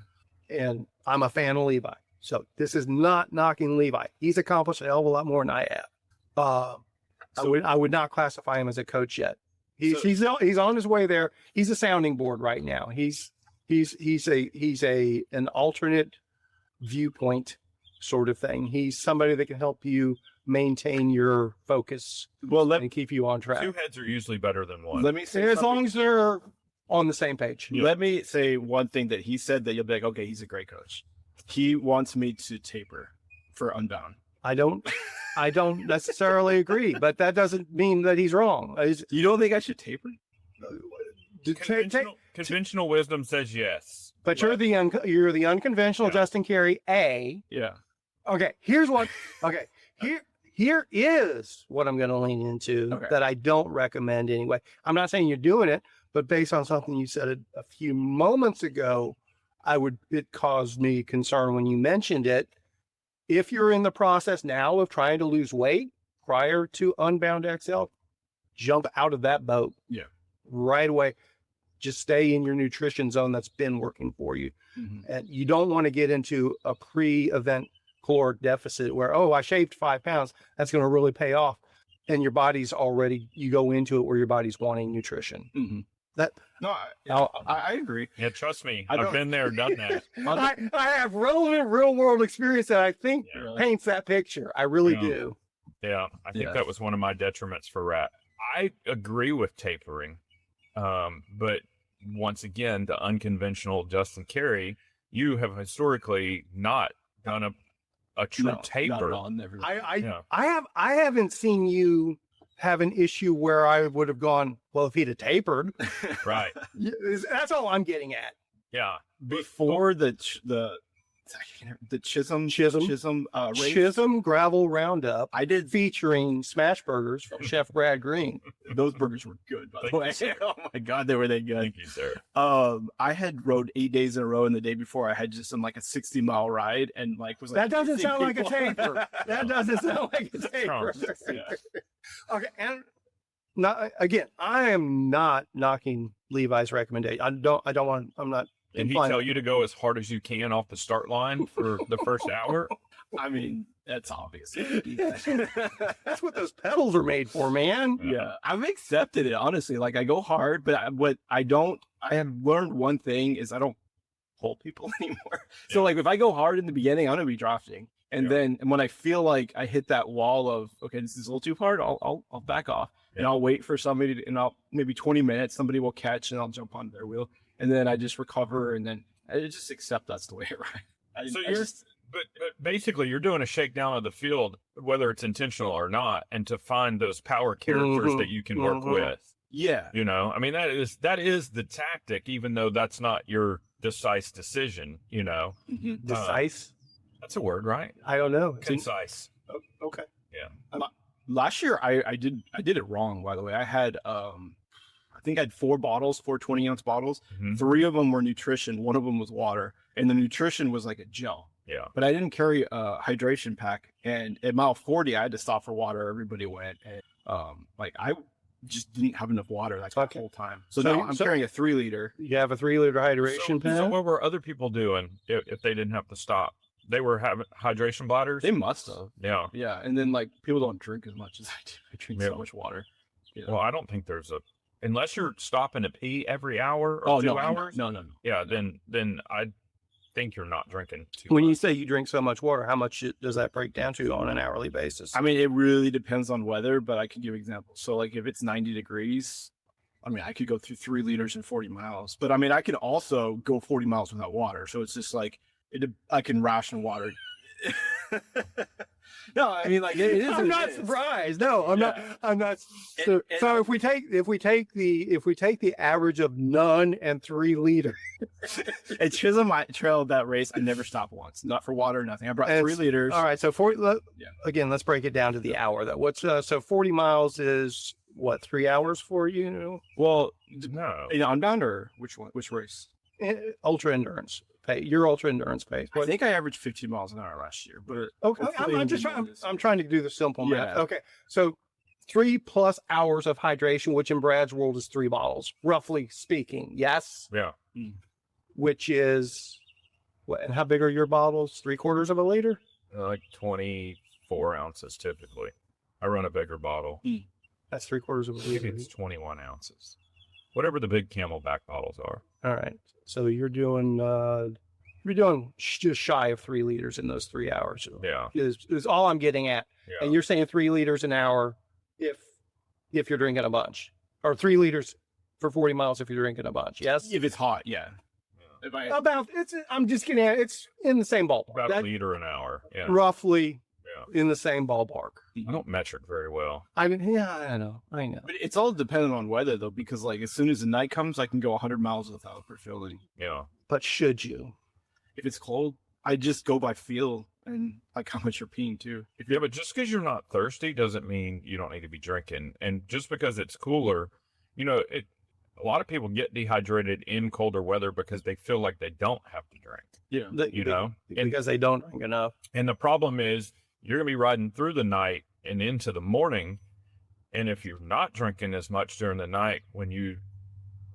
And I'm a fan of Levi. So this is not knocking Levi. He's accomplished a hell of a lot more than I have. I would not classify him as a coach yet. He's on his way there. He's a sounding board right now. He's an alternate viewpoint sort of thing. He's somebody that can help you maintain your focus and keep you on track. Two heads are usually better than one. Let me say As long as they're on the same page. Yeah. Let me say one thing that he said that you'll be like, okay, he's a great coach. He wants me to taper for Unbound. I don't necessarily agree, but that doesn't mean that he's wrong. You don't think I should taper? Conventional wisdom says yes. But you're the unconventional Justin Cary. Yeah. Okay. Here is what I'm going to lean into that I don't recommend anyway. I'm not saying you're doing it, but based on something you said a few moments ago, it caused me concern when you mentioned it. If you're in the process now of trying to lose weight prior to Unbound XL, jump out of that boat. Yeah. Right away. Just stay in your nutrition zone that's been working for you. Mm-hmm. And you don't want to get into a pre-event caloric deficit where, I shaved 5 pounds. That's going to really pay off. and your body's already, you go into it where your body's wanting nutrition. Mm-hmm. That no, I agree. Yeah, trust me, I've been there, done that. I have relevant real world experience that I think paints that picture. I really do. Yeah, I think that was one of my detriments for rat. I agree with tapering, but once again, the unconventional Justin Cary, you have historically not done a true taper. Not at all, never. I haven't seen you have an issue where I would have gone, well, if he'd have tapered. Right. That's all I'm getting at. Yeah. Before the Chisholm race. Chisholm Gravel Roundup. I did featuring smash burgers from Chef Brad Green. Those burgers were good, by the way. Oh my God, they were that good. Thank you, sir. I had rode 8 days in a row, and the day before I had just done like a 60-mile ride, and like was like that doesn't sound like a taper. That doesn't sound like a taper. Okay, and not again. I am not knocking Levi's recommendation. I'm not. Did he tell you to go as hard as you can off the start line for the first hour? I mean, that's obvious. That's what those pedals are made for, man. Yeah, I've accepted it, honestly. Like, I go hard, but I have learned one thing is I don't pull people anymore. Yeah. So, like, if I go hard in the beginning, I'm going to be drafting. And then when I feel like I hit that wall of, okay, this is a little too hard, I'll back off. Yeah. And I'll wait for somebody and maybe 20 minutes, somebody will catch and I'll jump on their wheel. And then I just recover, and then I just accept that's the way it rides. But basically, you're doing a shakedown of the field, whether it's intentional or not, and to find those power characters that you can work with. Yeah, you know, I mean, that is the tactic, even though that's not your decisive decision. You know, decisive. That's a word, right? I don't know. Concise. Okay. Yeah. Last year, I did it wrong. By the way, I had I think I had 4 bottles, 4 20-ounce bottles. 3 of them were nutrition. 1 of them was water. And the nutrition was like a gel. Yeah. But I didn't carry a hydration pack. And at mile 40, I had to stop for water. Everybody went. And like I just didn't have enough water that whole time. So now I'm carrying a 3-liter. You have a 3-liter hydration pack? So what were other people doing if they didn't have to stop? They were having hydration bladders? They must have. Yeah. Yeah. And then like people don't drink as much as I do. I drink so much water. Yeah. Well, I don't think there's unless you're stopping to pee every hour or 2 hours. No. Yeah, then I think you're not drinking too much. When you much. say you drink so much water, how much does that break down to on an hourly basis? I mean, it really depends on weather, but I can give examples. So like if it's 90 degrees, I mean, I could go through 3 liters in 40 miles, but I mean, I can also go 40 miles without water. So it's just like, I can ration water. No, I mean, like it is. I'm not surprised. No, I'm not. I'm not. So if we take the average of none and 3 liters. At Chisholm Trail, that race, I never stopped once. Not for water, nothing. I brought 3 liters. All right, so again, let's break it down to the hour. Though, what's so 40 miles is what, 3 hours for you? Well, no, Unbound or which one? Which race? Ultra endurance. Your ultra endurance pace. I think I averaged 15 miles an hour last year, but okay. I'm trying to do the simple math. Okay, so 3+ hours of hydration, which in Brad's world is 3 bottles, roughly speaking. Yes. Yeah. Which is what? And how big are your bottles? 3/4 of a liter? Like 24 ounces typically. I run a bigger bottle. That's 3/4 of a liter. Maybe it's 21 ounces. Whatever the big Camelback bottles are. All right. So you're doing just shy of 3 liters in those 3 hours. Yeah. Is all I'm getting at. Yeah. And you're saying 3 liters an hour if you're drinking a bunch, or 3 liters for 40 miles if you're drinking a bunch. Yes. If it's hot, yeah. I'm just getting at it's in the same ballpark. About a liter an hour. Yeah. Roughly. In the same ballpark. I don't metric very well. I know. But it's all dependent on weather, though, because like as soon as the night comes, I can go 100 miles without refilling. Yeah. But should you? If it's cold, I just go by feel and like how much you're peeing too. But just because you're not thirsty doesn't mean you don't need to be drinking. And just because it's cooler, a lot of people get dehydrated in colder weather because they feel like they don't have to drink. Yeah. Because they don't drink enough. And the problem is, you're going to be riding through the night and into the morning. And if you're not drinking as much during the night, when you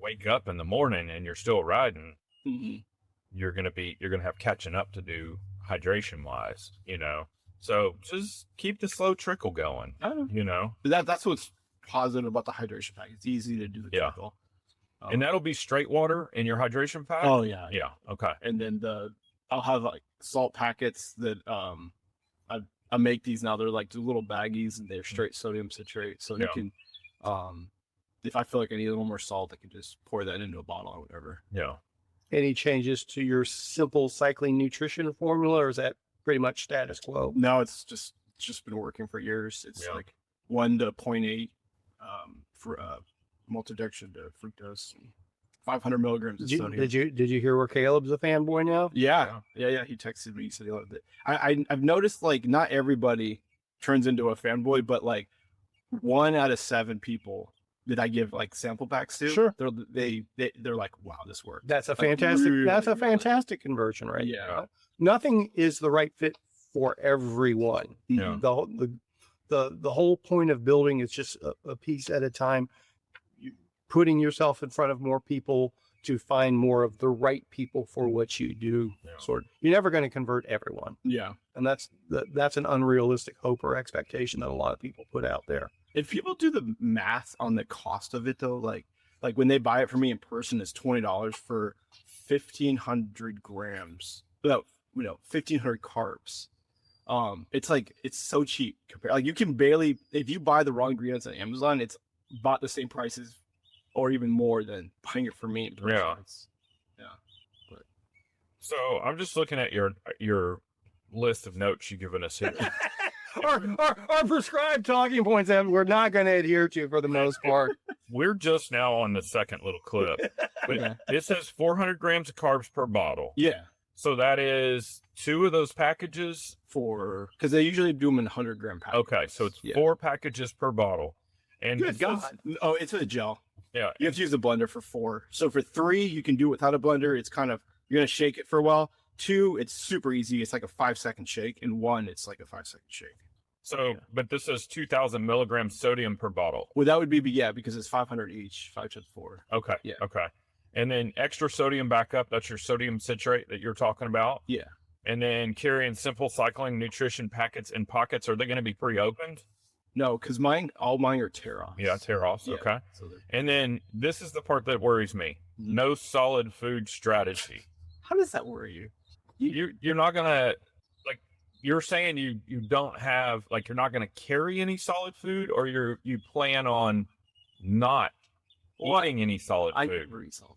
wake up in the morning and you're still riding, you're going to have catching up to do hydration wise, So just keep the slow trickle going. You know, that's what's positive about the hydration pack. It's easy to do the trickle. And that'll be straight water in your hydration pack. Oh yeah, yeah. Okay. And then I'll have like salt packets that I make these now. They're like little baggies and they're straight sodium citrate. So you can, if I feel like I need a little more salt, I can just pour that into a bottle or whatever. Yeah. Any changes to your simple cycling nutrition formula, or is that pretty much status quo? No, it's just been working for years. It's like 1 to 0.8 for maltodextrin to fructose, 500 milligrams of sodium. Did you hear where Caleb's a fanboy now? Yeah. He texted me. He said he loved it. I've noticed like not everybody turns into a fanboy, but like 1 out of 7 people that I give like sample packs to, sure, they're like, wow, this worked. That's a fantastic. Really, that's a fantastic conversion, right? Yeah. Nothing is the right fit for everyone. Yeah. The whole point of building is just a piece at a time. Putting yourself in front of more people to find more of the right people for what you do. Yeah. You're never going to convert everyone. Yeah. And that's an unrealistic hope or expectation that a lot of people put out there. If people do the math on the cost of it though, like when they buy it from me in person, it's $20 for 1,500 grams. 1,500 carbs. It's so cheap compared. Like you can barely, if you buy the wrong ingredients on Amazon, it's about the same prices or even more than buying it from me in person. Yeah. So I'm just looking at your list of notes you've given us here. our prescribed talking points that we're not going to adhere to for the most part. We're just now on the second little clip. But it says 400 grams of carbs per bottle. Yeah. So that is 2 of those packages because they usually do them in 100-gram packages. Okay, so it's 4 packages per bottle. And good God. Oh, it's a gel. Yeah. You have to use a blender for 4. So for 3, you can do it without a blender. It's kind of, you're going to shake it for a while. 2, it's super easy. It's like a 5-second shake. And 1, it's like a 5-second shake. So, but this is 2,000 milligrams sodium per bottle. Well, that would be, because it's 500 each, 5 to 4. Okay. Yeah. Okay. And then extra sodium backup, that's your sodium citrate that you're talking about. Yeah. And then carrying simple cycling nutrition packets in pockets, are they going to be pre-opened? No, because all mine are tear-offs. Yeah, tear-offs. Yeah. Okay. So and then this is the part that worries me. No solid food strategy. How does that worry you? You're not going to, like, you're saying you don't have, like, you're not going to carry any solid food, or you plan on not eating any solid food? I never eat solid food.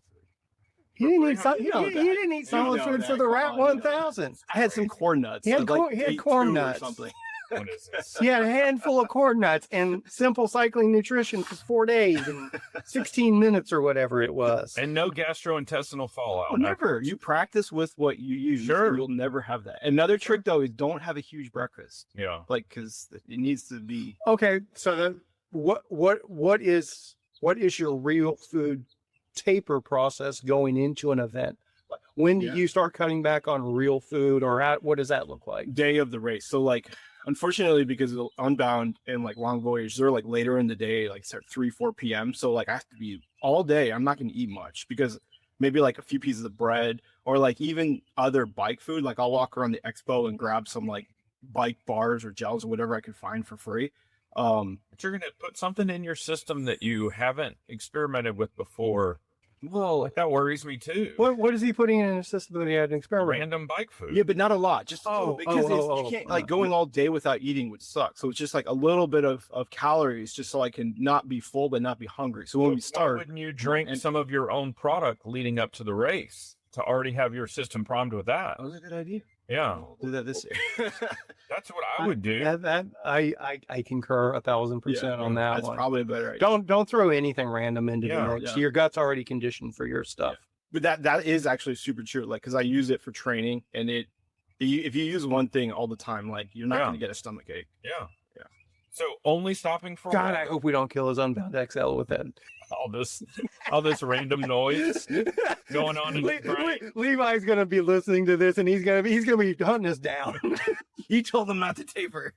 He didn't eat solid food for the Rat 1000. I had some corn nuts. He had corn nuts. Or something. What is this? He had a handful of corn nuts and simple cycling nutrition for 4 days and 16 minutes or whatever it was. And no gastrointestinal fallout. Oh, never. You practice with what you use. Sure. You'll never have that. Another trick, though, is don't have a huge breakfast. Yeah. Like, because it needs to be. Okay. So then what is your real food taper process going into an event? When do you start cutting back on real food, or what does that look like? Day of the race. So like, unfortunately, because of Unbound and like Long Voyage, they're like later in the day, like start 3-4 p.m. So like I have to be all day. I'm not going to eat much, because maybe like a few pieces of bread, or like even other bike food. Like I'll walk around the expo and grab some like bike bars or gels or whatever I can find for free. But you're going to put something in your system that you haven't experimented with before. Well, that worries me too. What is he putting in his system that he had an experiment? Random bike food. Yeah, but not a lot. Just because you can't, like, going all day without eating would suck. So it's just like a little bit of calories, just so I can not be full but not be hungry. So when we start, why wouldn't you drink some of your own product leading up to the race to already have your system primed with that? That was a good idea. Yeah, I'll do that this year. That's what I would do. I concur 1,000% on that. That's one. Probably a better idea. Don't throw anything random into the mix. Your gut's already conditioned for your stuff. But that is actually super true. Like, because I use it for training, and if you use one thing all the time, like, you're not going to get a stomach ache. Yeah. So only stopping for God, I hope we don't kill his Unbound XL with that. All this random noise going on in his brain. Levi's gonna be listening to this, and he's gonna be hunting us down. You told him not to taper.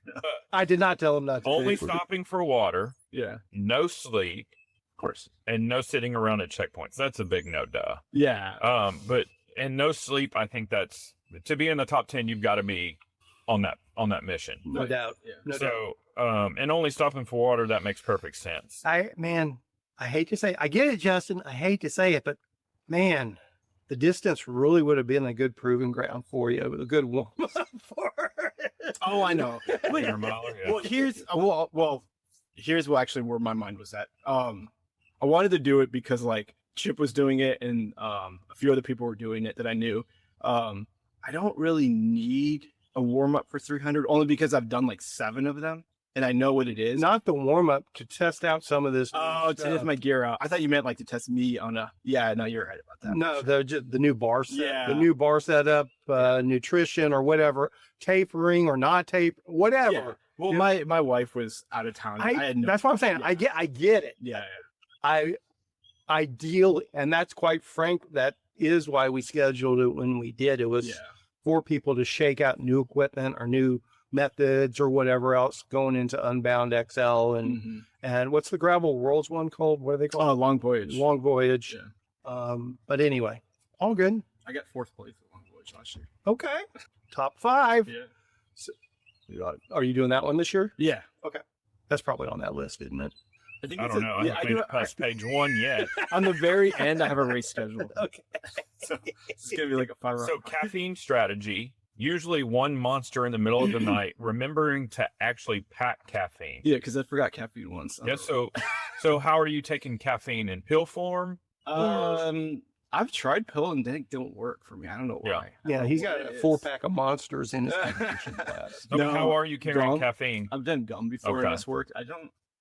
I did not tell him not to. Only stopping for water. Yeah. No sleep. Of course. And no sitting around at checkpoints. That's a big no duh. Yeah. And no sleep. I think that's, to be in the top 10, you've got to be on that mission. No doubt. Yeah. No doubt. So, and only stopping for water, that makes perfect sense. I hate to say it. I get it, Justin. I hate to say it, but man, the distance really would have been a good proving ground for you, with a good warm up for it. Oh, I know. Your miler, yeah. Here's what actually where my mind was at. I wanted to do it because like Chip was doing it and a few other people were doing it that I knew. I don't really need a warm up for 300 only because I've done like 7 of them and I know what it is. Not the warm up, to test out some of this. Oh, to test my gear out. I thought you meant like to test me on a. Yeah, no, you're right about that. No, the new bar set, Yeah. the new bar setup, nutrition or whatever, tapering or not tape, whatever. Yeah. Well, my wife was out of town. I had no. That's what I'm saying. Yeah. I get it. Yeah. I deal, and that's quite frank. That is why we scheduled it when we did. It was for people to shake out new equipment or new methods or whatever else going into Unbound XL and what's the gravel worlds one called? What are they called? Long Voyage. Long Voyage. Yeah. But anyway, all good. I got 4th place at Long Voyage last year. Okay. Top 5. Yeah. So, are you doing that one this year? Yeah. Okay. That's probably on that list, isn't it? I don't know. I haven't made it past page 1 yet. On the very end, I have a race scheduled. Okay. So it's going to be like a 5 round. So caffeine strategy, usually one monster in the middle of the night, remembering to actually pack caffeine. Yeah, because I forgot caffeine once. Yeah, so how are you taking caffeine in pill form? I've tried pill and they don't work for me. I don't know why. Yeah, he's got a 4-pack of monsters in his nutrition class. So how are you carrying gum. caffeine? I've done gum before Okay. and that's worked.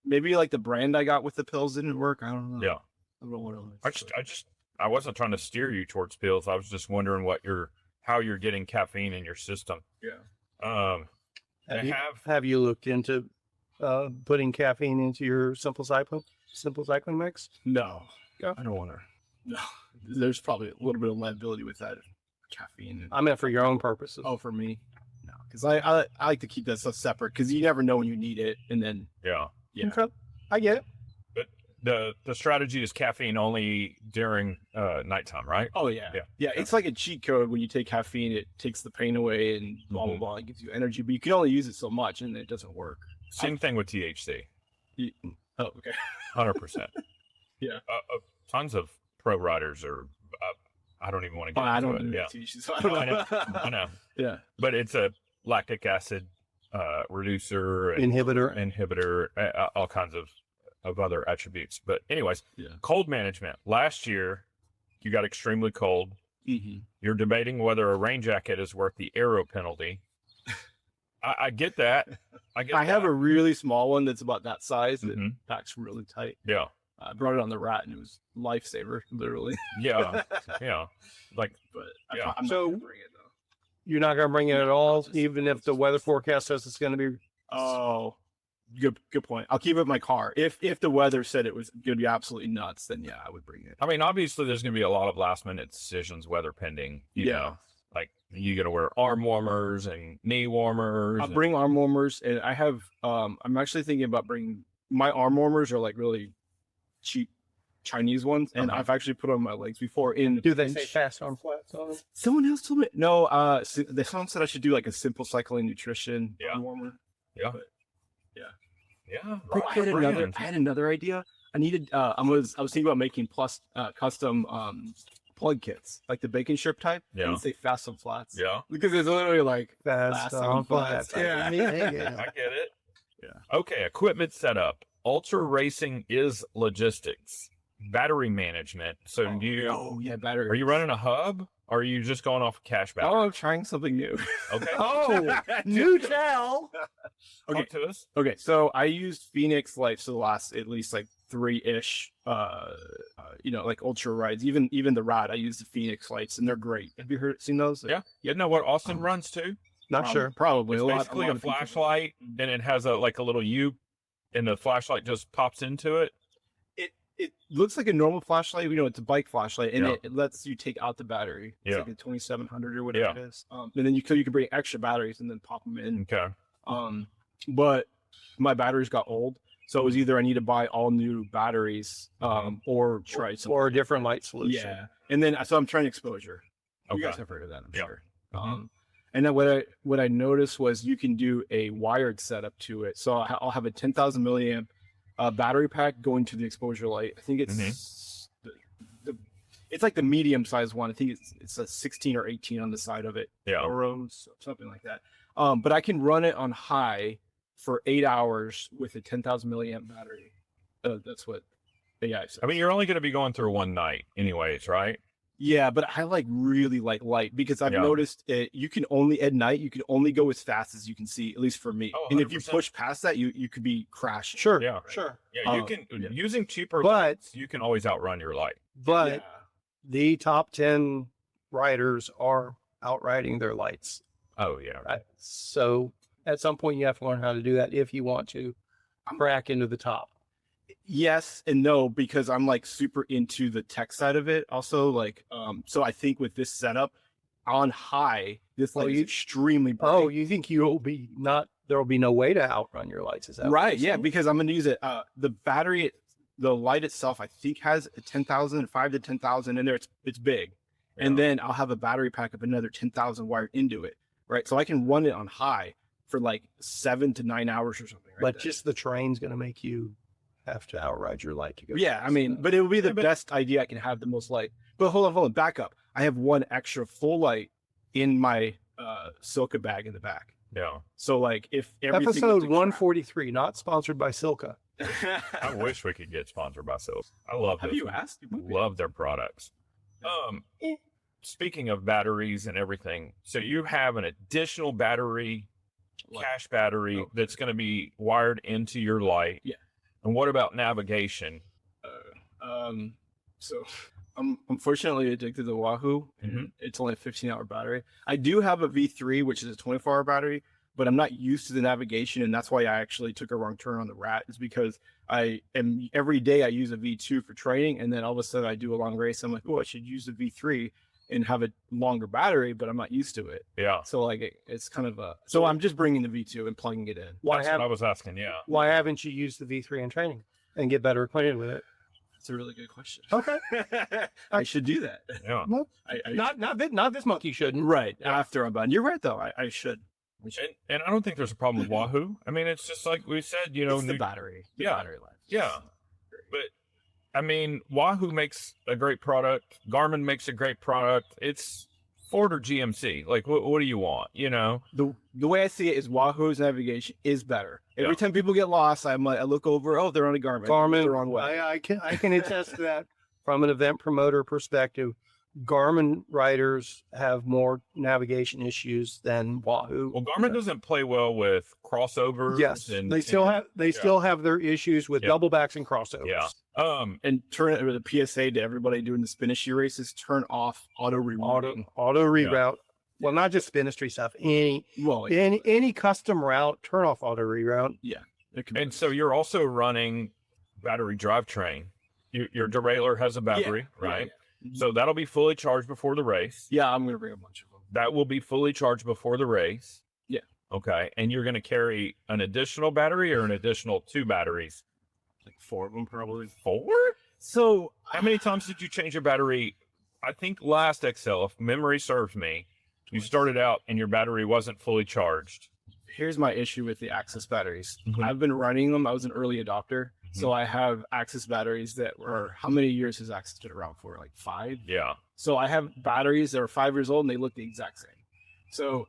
Maybe like the brand I got with the pills didn't work. I don't know. Yeah. I don't know what it was. I wasn't trying to steer you towards pills. I was just wondering how you're getting caffeine in your system. Yeah. Have you looked into putting caffeine into your simple cycling mix? No. Yeah. I don't want to. No. There's probably a little bit of liability with that caffeine. I meant for your own purposes. Oh, for me? No. Because I like to keep that stuff separate because you never know when you need it. And then, Yeah. Okay. I get it. But the strategy is caffeine only during nighttime, right? oh, yeah. Yeah. It's like a cheat code. When you take caffeine, it takes the pain away and blah, blah, blah. It gives you energy, but you can only use it so much and it doesn't work. Same thing with THC. Oh, okay. 100%. Yeah. Tons of pro riders are. I don't even want to get I into don't it. do Yeah. THC, so I don't know. I know. Yeah. But it's a lactic acid reducer, and Inhibitor. all kinds of other attributes. But anyways, Yeah. cold management. Last year, you got extremely cold. Mm-hmm. You're debating whether a rain jacket is worth the aero penalty. I get that. I have a really small one that's about that size that Mhm. packs really tight. Yeah. I brought it on the rat and it was lifesaver, literally. Yeah. Yeah. Like, But Yeah. I'm not So- gonna bring it though. You're not going to bring it at all, even if the weather forecast says it's going to be. Oh, good point. I'll keep it in my car. If the weather said it was going to be absolutely nuts, then yeah, I would bring it. I mean, obviously there's going to be a lot of last minute decisions, weather pending, you know, like you got to wear arm warmers and knee warmers. I'll bring arm warmers, and I have. I'm actually thinking about bringing my arm warmers are like really cheap Chinese ones, and I've actually put on my legs before. Do they say fast arm flats on them? Someone else told me no. Someone said I should do like a simple cycling nutrition arm warmer. Yeah. But, Yeah. I had another idea. I needed. I was thinking about making custom plug kits, like the bacon strip type. Yeah. And say fast on flats. Yeah. Because it's literally like Fast arm flats. Yeah. I get it. Yeah. Okay. Equipment setup. Ultra racing is logistics. Battery management. So battery. are you running a hub or are you just going off cash battery? Oh, I'm trying something new. Okay. Oh, new tell. Talk to us. Okay, so I used Phoenix lights for the last at least like 3-ish, like ultra rides. Even the rod, I use the Phoenix lights, and they're great. Have you seen those? Yeah. You know what Austin runs to? Not sure. Probably. It's a basically lot a of people- flashlight, and it has a little U, and the flashlight just pops into it. It looks like a normal flashlight. It's a bike flashlight, and Yeah. it lets you take out the battery. It's Yeah. like a 2700 or whatever Yeah. it is. And then you can bring extra batteries and then pop them in. Okay. But my batteries got old, so it was either I need to buy all new batteries, or try something. Or a different light solution. Yeah, and then so I'm trying exposure. Okay. You guys have heard of that, I'm Yeah. sure. Mhm. And then what I noticed was you can do a wired setup to it. So I'll have a 10,000 milliamp battery pack going to the exposure light. I think it's it's like the medium sized one. I think it's a 16 or 18 on the side of it. Yeah. Or something like that. But I can run it on high for 8 hours with a 10,000 milliamp battery. That's what AI says. I mean, you're only going to be going through one night anyways, right? Yeah, but I really like light because I've noticed you can only at night, you can only go as fast as you can see, at least for me. Oh, and if you push past that, you could be crashing. Sure. Yeah. Sure. Yeah. You can, using cheaper But- lights, you can always outrun your light. But the top 10 riders are outriding their lights. Oh, yeah. Right? So at some point you have to learn how to do that if you want to crack into the top. Yes and no, because I'm like super into the tech side of it. Also, like, so I think with this setup on high, this light is extremely bright. Oh, you think there will be no way to outrun your lights? Is that right? Yeah, because I'm going to use it. The battery, the light itself, I think has a 10,000, 5 to 10,000 in there. It's big. Yeah. And then I'll have a battery pack of another 10,000 wired into it. Right. So I can run it on high for like 7 to 9 hours or something. Right. But just the train's going to make you have to outride your light to go. Yeah, I mean, but it would be the best idea I can have the most light. But hold on, back up. I have one extra full light in my Silka bag in the back. Yeah. So like if everything Episode 143, not sponsored by Silka. I wish we could get sponsored by Silka. I love Have those. you asked? Love their products. Speaking of batteries and everything, so you have an additional battery, cache battery that's going to be wired into your light. Yeah. And what about navigation? So I'm unfortunately addicted to Wahoo, and it's only a 15-hour battery. I do have a V3, which is a 24-hour battery, but I'm not used to the navigation, and that's why I actually took a wrong turn on the Rat, is because every day I use a V2 for training, and then all of a sudden I do a long race. I'm like, oh, I should use the V3 and have a longer battery, but I'm not used to it. Yeah. So like it's kind of so I'm just bringing the V2 and plugging it in. That's what I was asking. Yeah. Why haven't you used the V3 in training and get better acquainted with it? That's a really good question. Okay. I should do that. Yeah. Well, not this monkey shouldn't. Right. After I'm done. You're right though. I should. And I don't think there's a problem with Wahoo. I mean, it's just like we said, it's the battery. The battery life. Yeah. But I mean, Wahoo makes a great product. Garmin makes a great product. It's Ford or GMC. Like, what do you want? You know, the way I see it is Wahoo's navigation is better. Every time people get lost, I look over. Oh, they're on a Garmin. Garmin. The wrong way. I can attest to that from an event promoter perspective. Garmin riders have more navigation issues than Wahoo. Well, Garmin doesn't play well with crossovers. Yes, they still have their issues with double backs and crossovers. Yeah. And turn it with a PSA to everybody doing the Spinistry races. Turn off auto rerouting. Auto reroute. Yeah. Well, not just Spinistry stuff. Any custom route, turn off auto reroute. Yeah. And so you're also running battery drivetrain. Your derailleur has a battery, right? Yeah. So that'll be fully charged before the race. Yeah, I'm going to bring a bunch of them. That will be fully charged before the race. Yeah. Okay. And you're going to carry an additional battery or an additional 2 batteries? Like 4 of them, probably. 4? So how many times did you change your battery? I think last XL, if memory serves me, you started out and your battery wasn't fully charged. Here's my issue with the Axis batteries. I've been running them. I was an early adopter. So I have Axis batteries that were, how many years has Axis been around for? Like 5? Yeah. So I have batteries that are 5 years old and they look the exact same. So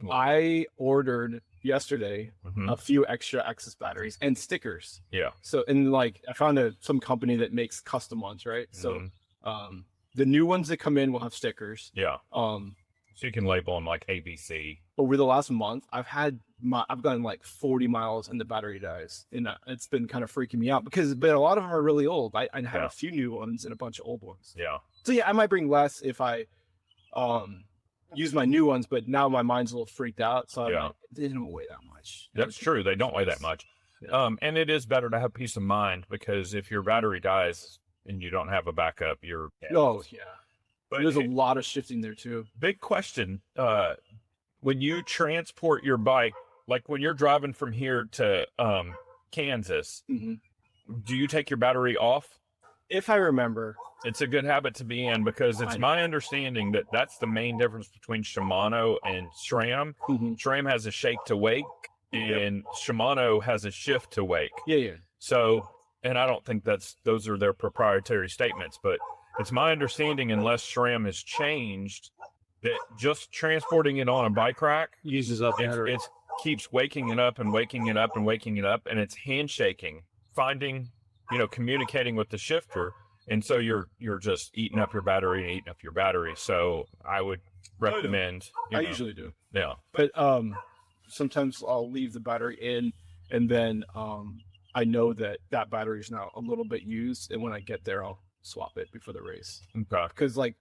I ordered yesterday a few extra Axis batteries and stickers. Yeah. So, and like, I found some company that makes custom ones, right? So the new ones that come in will have stickers. Yeah. So you can label them like ABC. Over the last month, I've gotten like 40 miles and the battery dies. And it's been kind of freaking me out because a lot of them are really old. I have a few new ones and a bunch of old ones. Yeah. So yeah, I might bring less if I use my new ones, but now my mind's a little freaked out. So they don't weigh that much. That's true. They don't weigh that much. Yeah. And it is better to have peace of mind because if your battery dies and you don't have a backup, you're... Oh, yeah. But there's a lot of shifting there too. Big question. When you transport your bike, like when you're driving from here to Kansas, do you take your battery off? If I remember, It's a good habit to be in because it's my understanding that that's the main difference between Shimano and SRAM. SRAM has a shake to wake, and Shimano has a shift to wake. Yeah. So, and I don't think those are their proprietary statements, but it's my understanding, unless SRAM has changed, that just transporting it on a bike rack Uses up battery. it keeps waking it up and waking it up and waking it up, and it's handshaking, finding, communicating with the shifter. And so you're just eating up your battery and eating up your battery. So I would recommend. I usually do. Yeah. But sometimes I'll leave the battery in, and then I know that battery is now a little bit used, and when I get there, I'll swap it before the race. Okay. Because like,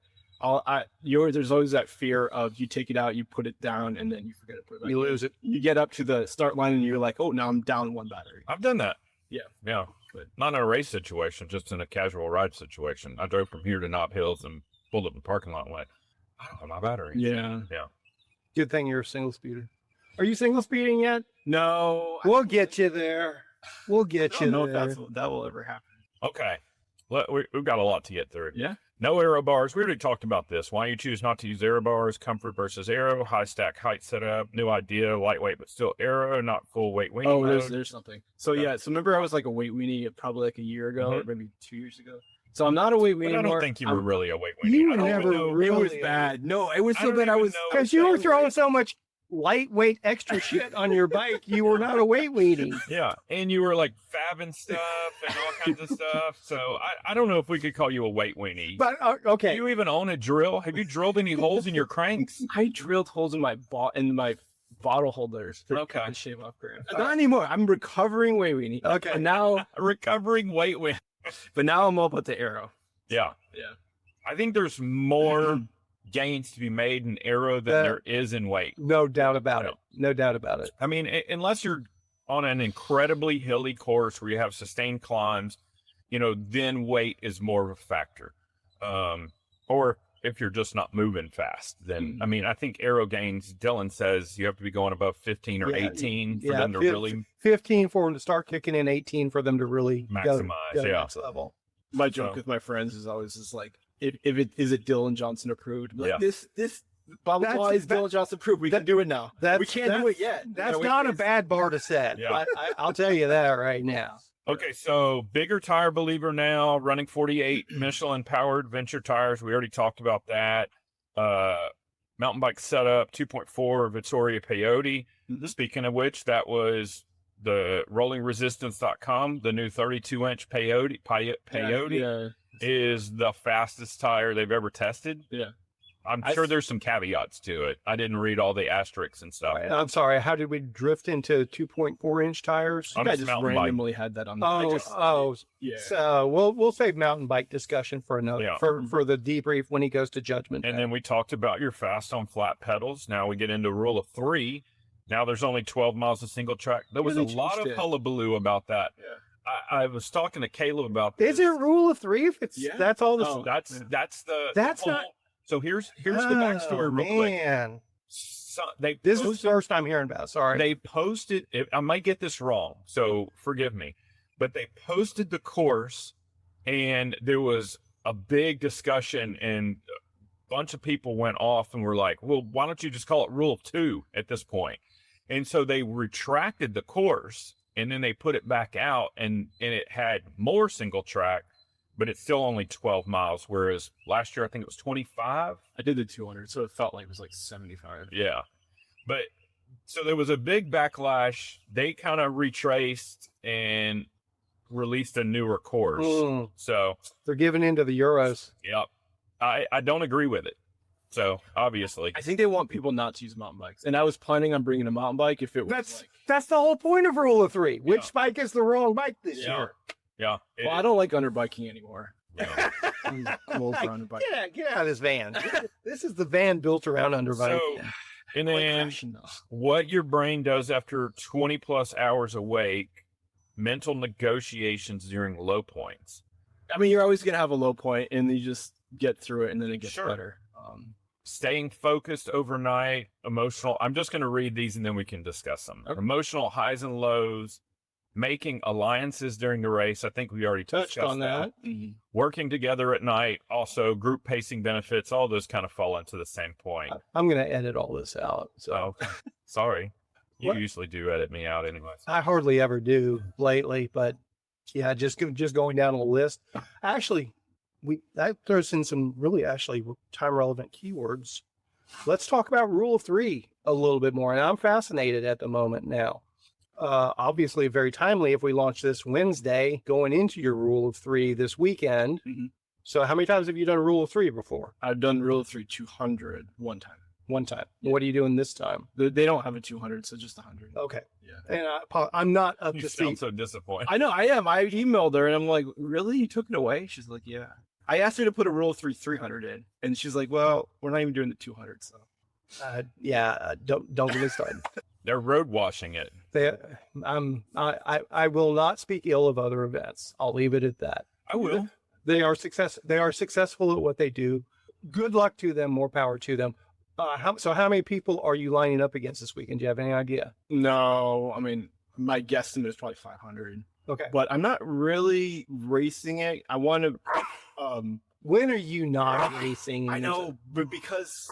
there's always that fear of you take it out, you put it down, and then you forget to put it back. You lose it. You get up to the start line, and you're like, oh, now I'm down one battery. I've done that. Yeah. But not in a race situation, just in a casual ride situation. I drove from here to Knob Hills and pulled up in the parking lot and went, I don't have my battery. Yeah. Good thing you're a single speeder. Are you single speeding yet? No. We'll get you there. We'll get you I don't there. know if that will ever happen. Okay. We've got a lot to get through. Yeah. No aero bars. We already talked about this. Why you choose not to use aero bars, comfort versus aero, high stack height setup, new idea, lightweight but still aero, not full weight weenie mode. There's something. So so remember I was like a weight weenie probably like a year ago, or maybe 2 years ago. So I'm not a weight weenie But I don't anymore. think you were really a weight weenie. You I don't never even know- really- It was bad. No, it was I so don't bad. I even was know. Because you were throwing so much lightweight extra shit on your bike, you were not a weight weenie. Yeah, and you were like fabbing stuff and all kinds of stuff. So I don't know if we could call you a weight weenie. But Do okay, you even own a drill? Have you drilled any holes in your cranks? I drilled holes in my bottle holders to shave off grams. Not anymore. I'm recovering weight weenie. Okay. And now, Recovering weight weenie. but now I'm all about the aero. Yeah. I think there's more gains to be made in aero than there is in weight. no doubt about it. No doubt about it. I mean, unless you're on an incredibly hilly course where you have sustained climbs, then weight is more of a factor. Or if you're just not moving fast, then, I mean, I think aero gains, Dylan says you have to be going above 15 or 18 for them to really 15 for them to start kicking in, 18 for them to really maximize. go Yeah. next level. My joke with my friends is always just like, if it is it Dylan Johnson approved? Like, this blah blah blah is Dylan Johnson approved. We can do it now. We can't do it yet. That's not a bad bar to set. Yeah. I'll tell you that right now. Okay, so bigger tire believer now, running 48 Michelin powered Venture tires. We already talked about that. Mountain bike setup, 2.4 Vittoria Peyote. Speaking of which, that was the rollingresistance.com. The new 32-inch Peyote is the fastest tire they've ever tested. Yeah. I'm sure there's some caveats to it. I didn't read all the asterisks and stuff. I'm sorry. How did we drift into 2.4-inch tires? On I a just mountain bike. randomly had that on. Yeah. So we'll save mountain bike discussion for another for the debrief when he goes to Judgment. And then we talked about your fast on flat pedals. Now we get into rule of 3. Now there's only 12 miles of single track. There was a lot of hullabaloo about that. Yeah. I was talking to Caleb about this. Is it rule of 3? If it's that's all the that's that's not. So here's the backstory real quick. Man, So this is the first time hearing about it. Sorry. They posted. I might get this wrong, so forgive me. But they posted the course, and there was a big discussion, and a bunch of people went off and were like, "Well, why don't you just call it Rule of 2 at this point?" And so they retracted the course, and then they put it back out, and it had more single track, but it's still only 12 miles, whereas last year I think it was 25. I did the 200, so it felt like it was like 75. Yeah. But so there was a big backlash. They kind of retraced and released a newer course. So they're giving into the Euros. Yep. I don't agree with it. So obviously, I think they want people not to use mountain bikes, and I was planning on bringing a mountain bike if it was that's the whole point of rule of 3. Which bike is the wrong bike this year? Yeah. Well, I don't like underbiking anymore. Yeah. I'm old for underbiking. Get out of this van. This is the van built around underbike. So, and then what your brain does after 20 plus hours awake, mental negotiations during low points. I mean, you're always going to have a low point, and you just get through it, and then it gets better. Staying focused overnight, emotional. I'm just going to read these and then we can discuss them. Okay. Emotional highs and lows, making alliances during the race. I think we already Touched discussed on that. Working together at night, also group pacing benefits, all those kind of fall into the same point. I'm going to edit all this out. So Okay. Sorry. You What? usually do edit me out anyways. I hardly ever do lately, but yeah, just going down the list. Actually, that throws in some really time relevant keywords. Let's talk about rule of three a little bit more. And I'm fascinated at the moment now. Obviously very timely if we launch this Wednesday, going into your rule of three this weekend. Mm-hmm. So how many times have you done rule of three before? I've done rule of three 200 one time. One time. Yeah. What are you doing this time? They don't have a 200, so just 100. Okay. Yeah. And I'm not up You to sound speed. so disappointed. I know, I am. I emailed her and I'm like, really? You took it away? She's like, yeah. I asked her to put a rule of three 300 in, and she's like, well, we're not even doing the 200, so. Don't get me started. They're road washing it. I will not speak ill of other events. I'll leave it at that. I will. They are successful at what they do. Good luck to them. More power to them. So how many people are you lining up against this weekend? Do you have any idea? No, I mean, my guesstimate is probably 500. Okay. But I'm not really racing it. I want to. When are you not racing? I know, but because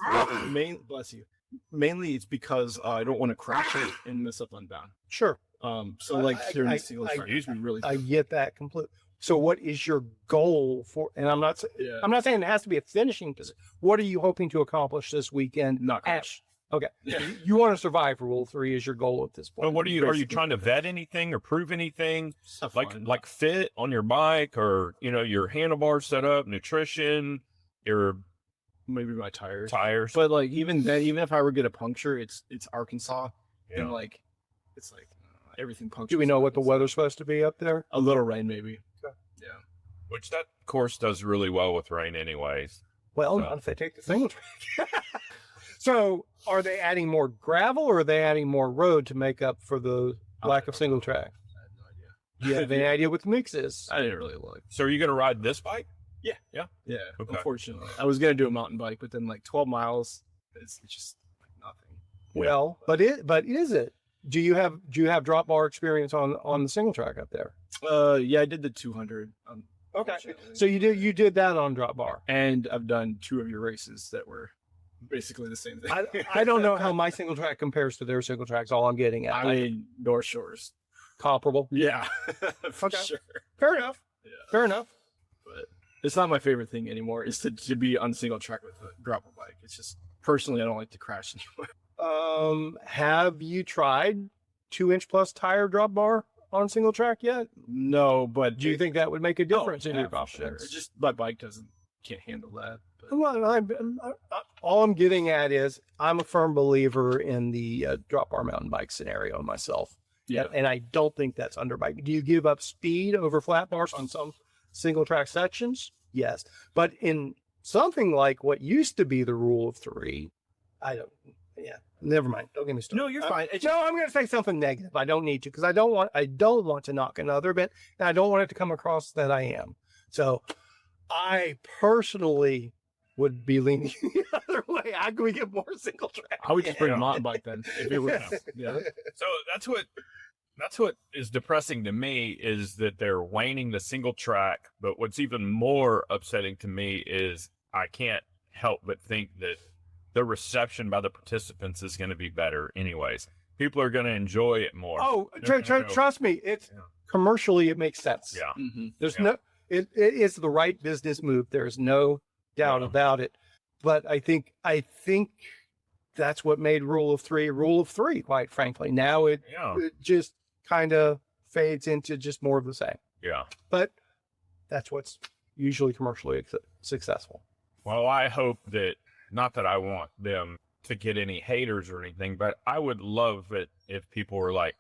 bless you. Mainly, it's because I don't want to crash it and mess up Unbound. Sure. So like during the single track, use me really. I get that completely. So what is your goal for? And I'm not saying it has to be a finishing position. What are you hoping to accomplish this weekend? Not crash. Okay. You want to survive rule three is your goal at this point. But what are you trying to vet anything or prove anything? Like fit on your bike, or your handlebar setup, nutrition, your maybe my tires. But like even then, even if I were to get a puncture, it's Arkansas, and it's like everything punctures. Do we know what the weather's supposed to be up there? A little rain, maybe. Okay. Yeah. Which that course does really well with rain, anyways. Well, not if they take the single track. So, are they adding more gravel, or are they adding more road to make up for the lack of single track? I have no idea. Do you have any idea what the mix is? I didn't really look. So are you going to ride this bike? Yeah. Okay. Unfortunately, I was gonna do a mountain bike, but then like 12 miles, it's just nothing. Well, but is it? Do you have drop bar experience on the single track up there? Yeah, I did the 200. Okay. So you did that on drop bar, and I've done 2 of your races that were basically the same thing. I don't know how my single track compares to their single tracks. All I'm getting at. I mean, North Shores. Comparable. Yeah, for Okay. sure. Fair enough. Yeah. Fair enough. But it's not my favorite thing anymore. Is to be on single track with a dropper bike. It's just personally, I don't like to crash anymore. Have you tried 2-inch plus tire drop bar on single track yet? No, but Do you think that would make a difference in your for sure. confidence? It's just my bike can't handle that. But. Well, all I'm getting at is I'm a firm believer in the drop bar mountain bike scenario myself. Yeah. And I don't think that's underbike. Do you give up speed over flat bars on some single track sections? Yes. But in something like what used to be the rule of three, never mind. Don't get me started. No, you're fine. No, I'm going to say something negative. I don't need to, because I don't want to knock another bit, and I don't want it to come across that I am. So I personally would be leaning the other way. How can we get more single track? I would just bring a mountain bike then. If it was, yeah. So that's what is depressing to me, is that they're waning the single track. But what's even more upsetting to me is I can't help but think that the reception by the participants is going to be better anyways. People are going to enjoy it more. Oh, trust me, it's commercially it makes sense. Yeah. Mm-hmm. There's it is the right business move. There's no doubt about it. But I think that's what made rule of three, quite frankly. Now it just kind of fades into just more of the same. Yeah. But that's what's usually commercially successful. Well, I hope that, not that I want them to get any haters or anything, but I would love it if people were like,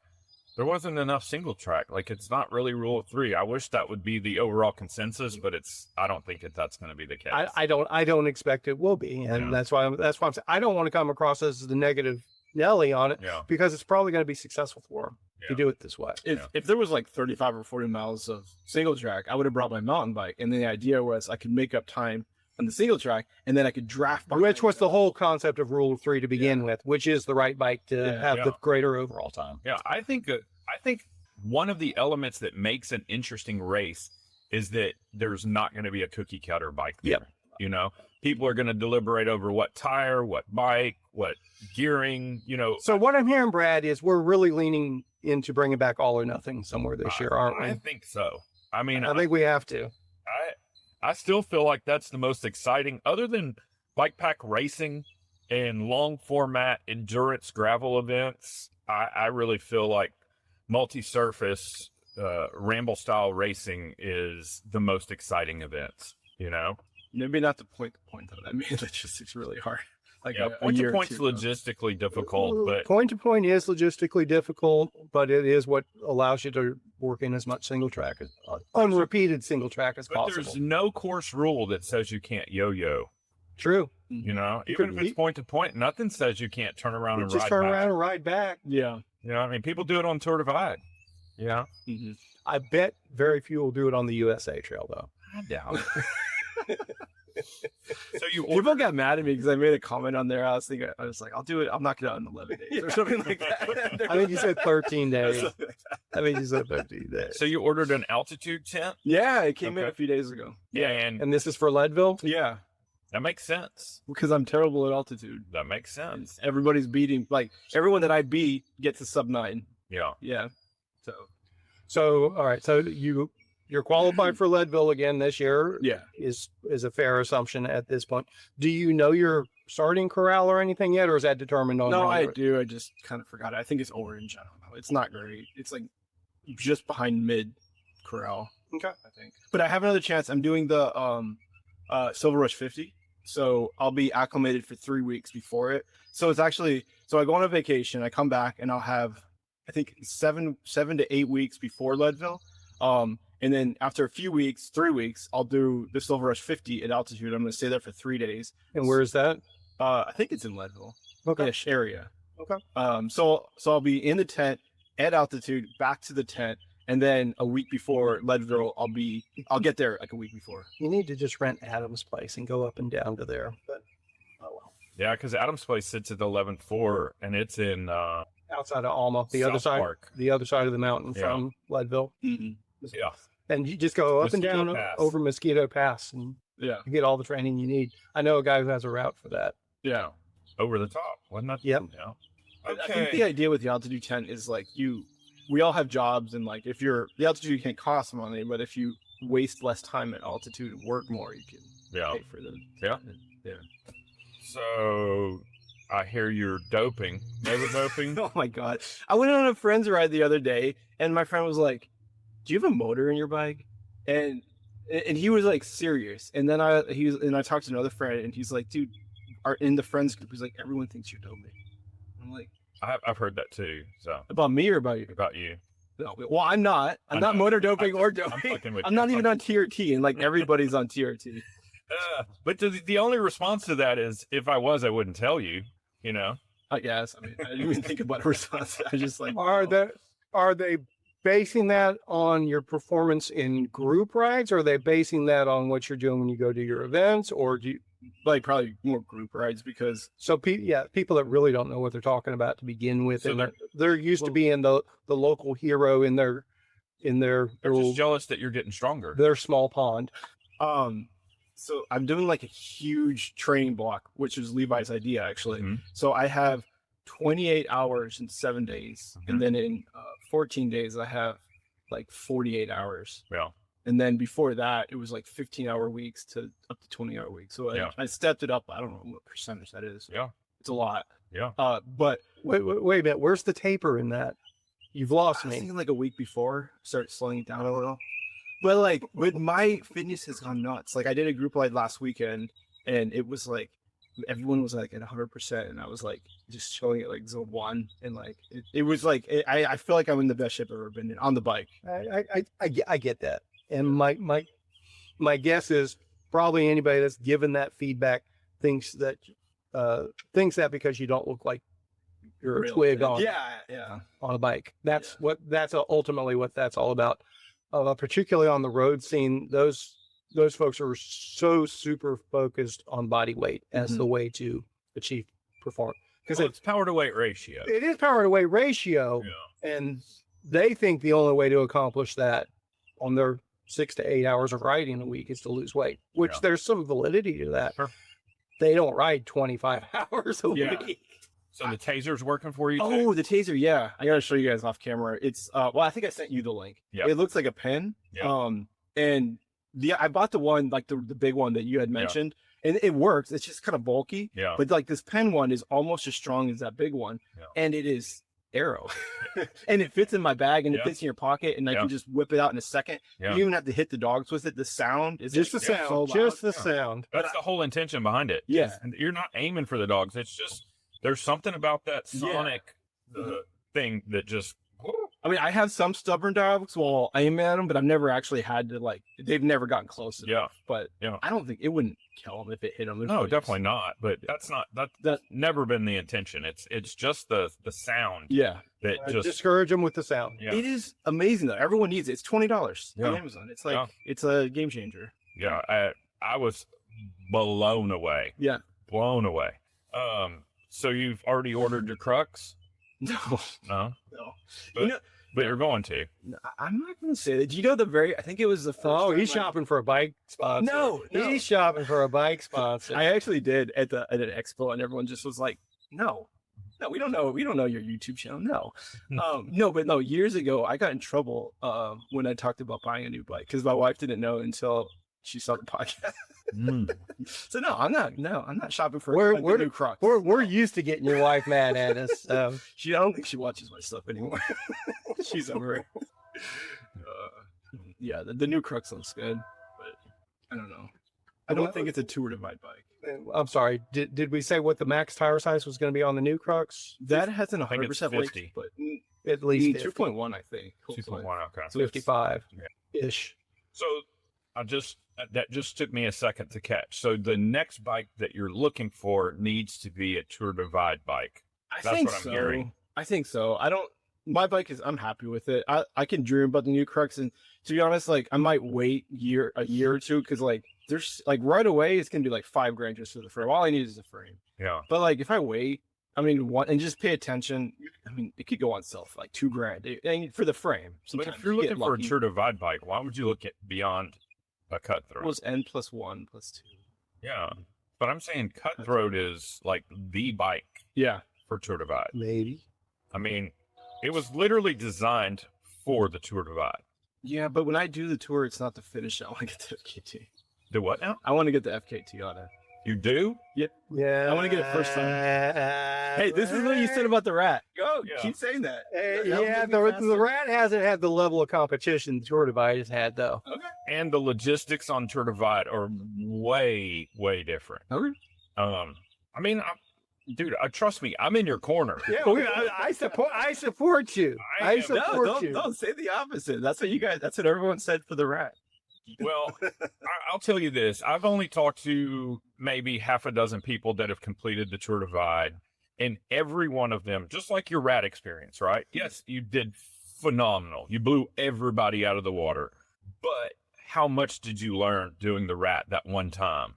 there wasn't enough single track. Like, it's not really rule of three. I wish that would be the overall consensus, but I don't think that's going to be the case. I don't expect it will be. And that's why I'm saying I don't want to come across as the negative Nelly on it, because it's probably going to be successful for them to do it this way. If there was like 35 or 40 miles of single track, I would have brought my mountain bike. And the idea was I could make up time on the single track, and then I could draft behind. Which was the whole concept of rule of three to begin with, which is the right bike to have the greater overall time. Yeah, I think one of the elements that makes an interesting race is that there's not going to be a cookie cutter bike there. Yep. You know, people are going to deliberate over what tire, what bike, what gearing, you know. So what I'm hearing, Brad, is we're really leaning into bringing back all or nothing somewhere this year, aren't we? I think so. I mean, I think we have to. I still feel like that's the most exciting, other than bike pack racing and long format endurance gravel events. I really feel like multi-surface ramble style racing is the most exciting events, you know. Maybe not the point though. That means logistics really hard. Like point to point's logistically difficult, but Point to point is logistically difficult, but it is what allows you to work in as much single track as unrepeated single track as possible. there's no course rule that says you can't yo-yo. True. You know, You even could if it's point to point, nothing says you can't turn around and Just ride turn back. around and ride back. Yeah. You know, I mean, people do it on Tour Divide. Yeah, I bet very few will do it on the USA Trail, though. I doubt it. So you People got mad at me because I made a comment on there. I was like, I'll do it. I'm not gonna in 11 days or something like that. I think you said 13 days. I think you said 15 days. So you ordered an altitude tent? Yeah, it came in Okay. a few days ago. Yeah, and And this is for Leadville? Yeah, that makes sense. because I'm terrible at altitude. That makes sense. Everybody's beating, like everyone that I beat gets a sub 9. Yeah. Yeah. So, all right. So you're qualified for Leadville again this year. Yeah. Is a fair assumption at this point. Do you know your starting corral or anything yet, or is that determined on? No, when I you- do. I just kind of forgot it. I think it's orange. I don't know. It's not great. It's like just behind mid corral. Okay. I think. But I have another chance. I'm doing the Silver Rush 50. So I'll be acclimated for 3 weeks before it. So it's actually, so I go on a vacation, I come back and I'll have, I think 7 to 8 weeks before Leadville. And then after a few weeks, 3 weeks, I'll do the Silver Rush 50 at altitude. I'm going to stay there for 3 days. And where is that? I think it's in Leadville. Okay. Ish area. Okay. So I'll be in the tent at altitude, back to the tent, and then a week before Leadville, I'll get there like a week before. You need to just rent Adam's place and go up and down to there. But oh well. Yeah, because Adam's place sits at 11.4 and it's in Outside of Alma, the South other side, Park. the other side of the mountain Yeah. from Leadville. Yeah. And you just go up and Mosquito down Pass. over Mosquito Pass, and Yeah. you get all the training you need. I know a guy who has a route for that. Yeah. Over the top, wasn't it? Yep. Yeah. I think the idea with the altitude tent is like we all have jobs, and like if the altitude can't cost money, but if you waste less time at altitude and work more, you can Yeah. pay for them. Yeah. Yeah. So I hear you're doping. Never doping? Oh my God. I went on a friend's ride the other day and my friend was like, do you have a motor in your bike? And he was like serious. And then I talked to another friend and he's like, dude, in the friends group, he's like, everyone thinks you're doping. I'm like, I've heard that too. So about me or about you? about you. No, well, I'm not. I'm not know. motor doping or I'm doping. fucking with I'm you. not even on TRT, and like everybody's on TRT. But the only response to that is, if I was, I wouldn't tell you. You know. I guess. I mean, I didn't even think about a response. I was just like, Are they basing that on your performance in group rides, or are they basing that on what you're doing when you go to your events, or do you? like probably more group rides because So people that really don't know what they're talking about to begin with, So and they're used to being the local hero in their They're little, just jealous that you're getting stronger. their small pond. so I'm doing like a huge training block, which is Levi's idea actually. Mhm. So I have 28 hours in 7 days, Mhm. and then in 14 days I have like 48 hours. Yeah. And then before that, it was like 15-hour weeks to up to 20-hour weeks. So Yeah. I stepped it up. I don't know what percentage that is. Yeah. It's a lot. Yeah. But Wait a minute. Where's the taper in that? You've lost I was me. thinking like a week before, start slowing it down a little. But like, with my fitness has gone nuts. Like I did a group ride last weekend, and it was like everyone was like at 100%, and I was like just chilling at like zone 1, and like it was like I feel like I'm in the best shape I've ever been in on the bike. I get that, and my guess is probably anybody that's given that feedback thinks that because you don't look like you're a Real twig fit. on Yeah. on a bike. That's ultimately what that's all about. Particularly on the road scene, those folks are so super focused on body weight as the way to achieve performance. Because Well, it's power to weight ratio. it is power to weight ratio, Yeah. and they think the only way to accomplish that on their 6 to 8 hours of riding a week is to lose weight, which there's some validity to that. Sure. They don't ride 25 hours a week. So the taser's working for you too? Oh, the taser, yeah. I gotta show you guys off camera. It's well, I think I sent you the link. Yeah. It looks like a pen. Yeah. And I bought the one like the big one that you had mentioned, and it works. It's just kind of bulky. Yeah. But like this pen one is almost as strong as that big one, and it is arrow, and it fits in my bag, and it fits in your pocket, and I can just whip it out in a second. You don't even have to hit the dogs with it. The sound is Just the sound. so Just the sound. That's the whole intention behind it. Yeah. And you're not aiming for the dogs. It's just there's something about that sonic thing that just. I mean, I have some stubborn dogs while I aim at them, but I've never actually had to they've never gotten close enough. But I don't think it wouldn't kill them if it hit them. No, definitely not. But that's never been the intention. It's just the sound. Yeah. That just discourage them with the sound. Yeah. It is amazing though. Everyone needs it. It's $20 on Amazon. It's like it's a game changer. Yeah. I was blown away. Yeah. Blown away. So you've already ordered your Crux? No. But you're going to. I'm not going to say that. Do you know I think it was the first. Oh, he's shopping for a bike sponsor. No. He's shopping for a bike sponsor. I actually did at an expo, and everyone just was like, no, we don't know. We don't know your YouTube channel. No. No, years ago, I got in trouble when I talked about buying a new bike because my wife didn't know until she saw the podcast. So I'm not shopping for a new Crocs. We're used to getting your wife mad at us. I don't think she watches my stuff anymore. She's over it. Yeah, the new Crux looks good, but I don't know. I don't think it's a tour divide bike. I'm sorry. Did we say what the max tire size was going to be on the new Crux? That hasn't 100% linked, but at least 2.1, I think. 2.1, okay. So 55 ish. So that just took me a second to catch. So the next bike that you're looking for needs to be a Tour Divide bike. That's what I'm hearing. I think so. My bike I'm happy with it. I can dream about the new Crux, and to be honest, like I might wait a year or two because like there's like right away it's gonna be like $5,000 just for the frame. All I need is a frame. Yeah. But like if I wait, and just pay attention. It could go on sale for like $2,000 for the frame. But if you're looking for a Tour Divide bike, why would you look at beyond a Cutthroat? It was N+1+2. Yeah, but I'm saying Cutthroat is like the bike. Yeah, for Tour Divide. Maybe. I mean, it was literally designed for the Tour Divide. Yeah, but when I do the tour, it's not the finish. I want to get the FKT. The what now? I want to get the FKT on it. You do? Yep. Yeah. I want to get it first time. Hey, this is what you said about the Rat. Go, keep saying that. The Rat hasn't had the level of competition the Tour Divide has had, though. Okay. And the logistics on Tour Divide are way, way different. Okay. I mean, dude, trust me, I'm in your corner. Yeah, I support you. I support you. Don't say the opposite. That's what everyone said for the Rat. Well, I'll tell you this. I've only talked to maybe half a dozen people that have completed the Tour Divide, and every one of them, just like your Rat experience, right? Yes, you did phenomenal. You blew everybody out of the water. But how much did you learn doing the Rat that one time?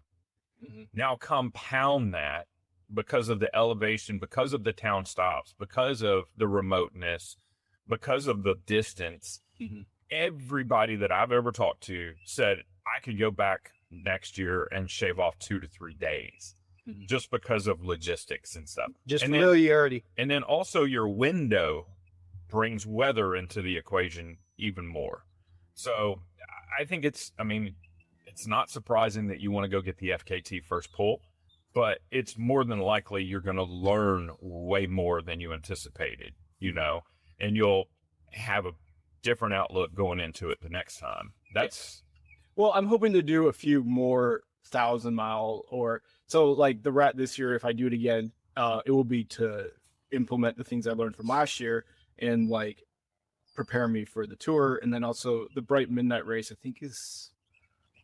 Mm-hmm. Now compound that because of the elevation, because of the town stops, because of the remoteness, because of the distance. Mm-hmm. Everybody that I've ever talked to said I could go back next year and shave off 2 to 3 days just because of logistics and stuff. Just familiarity. And then also your window brings weather into the equation even more. So I think it's not surprising that you want to go get the FKT first pull, but it's more than likely you're going to learn way more than you anticipated, and you'll have a different outlook going into it the next time. Well, I'm hoping to do a few more 1,000-mile so like the Rat this year. If I do it again, it will be to implement the things I learned from last year and like prepare me for the tour. And then also the Bright Midnight Race, I think it's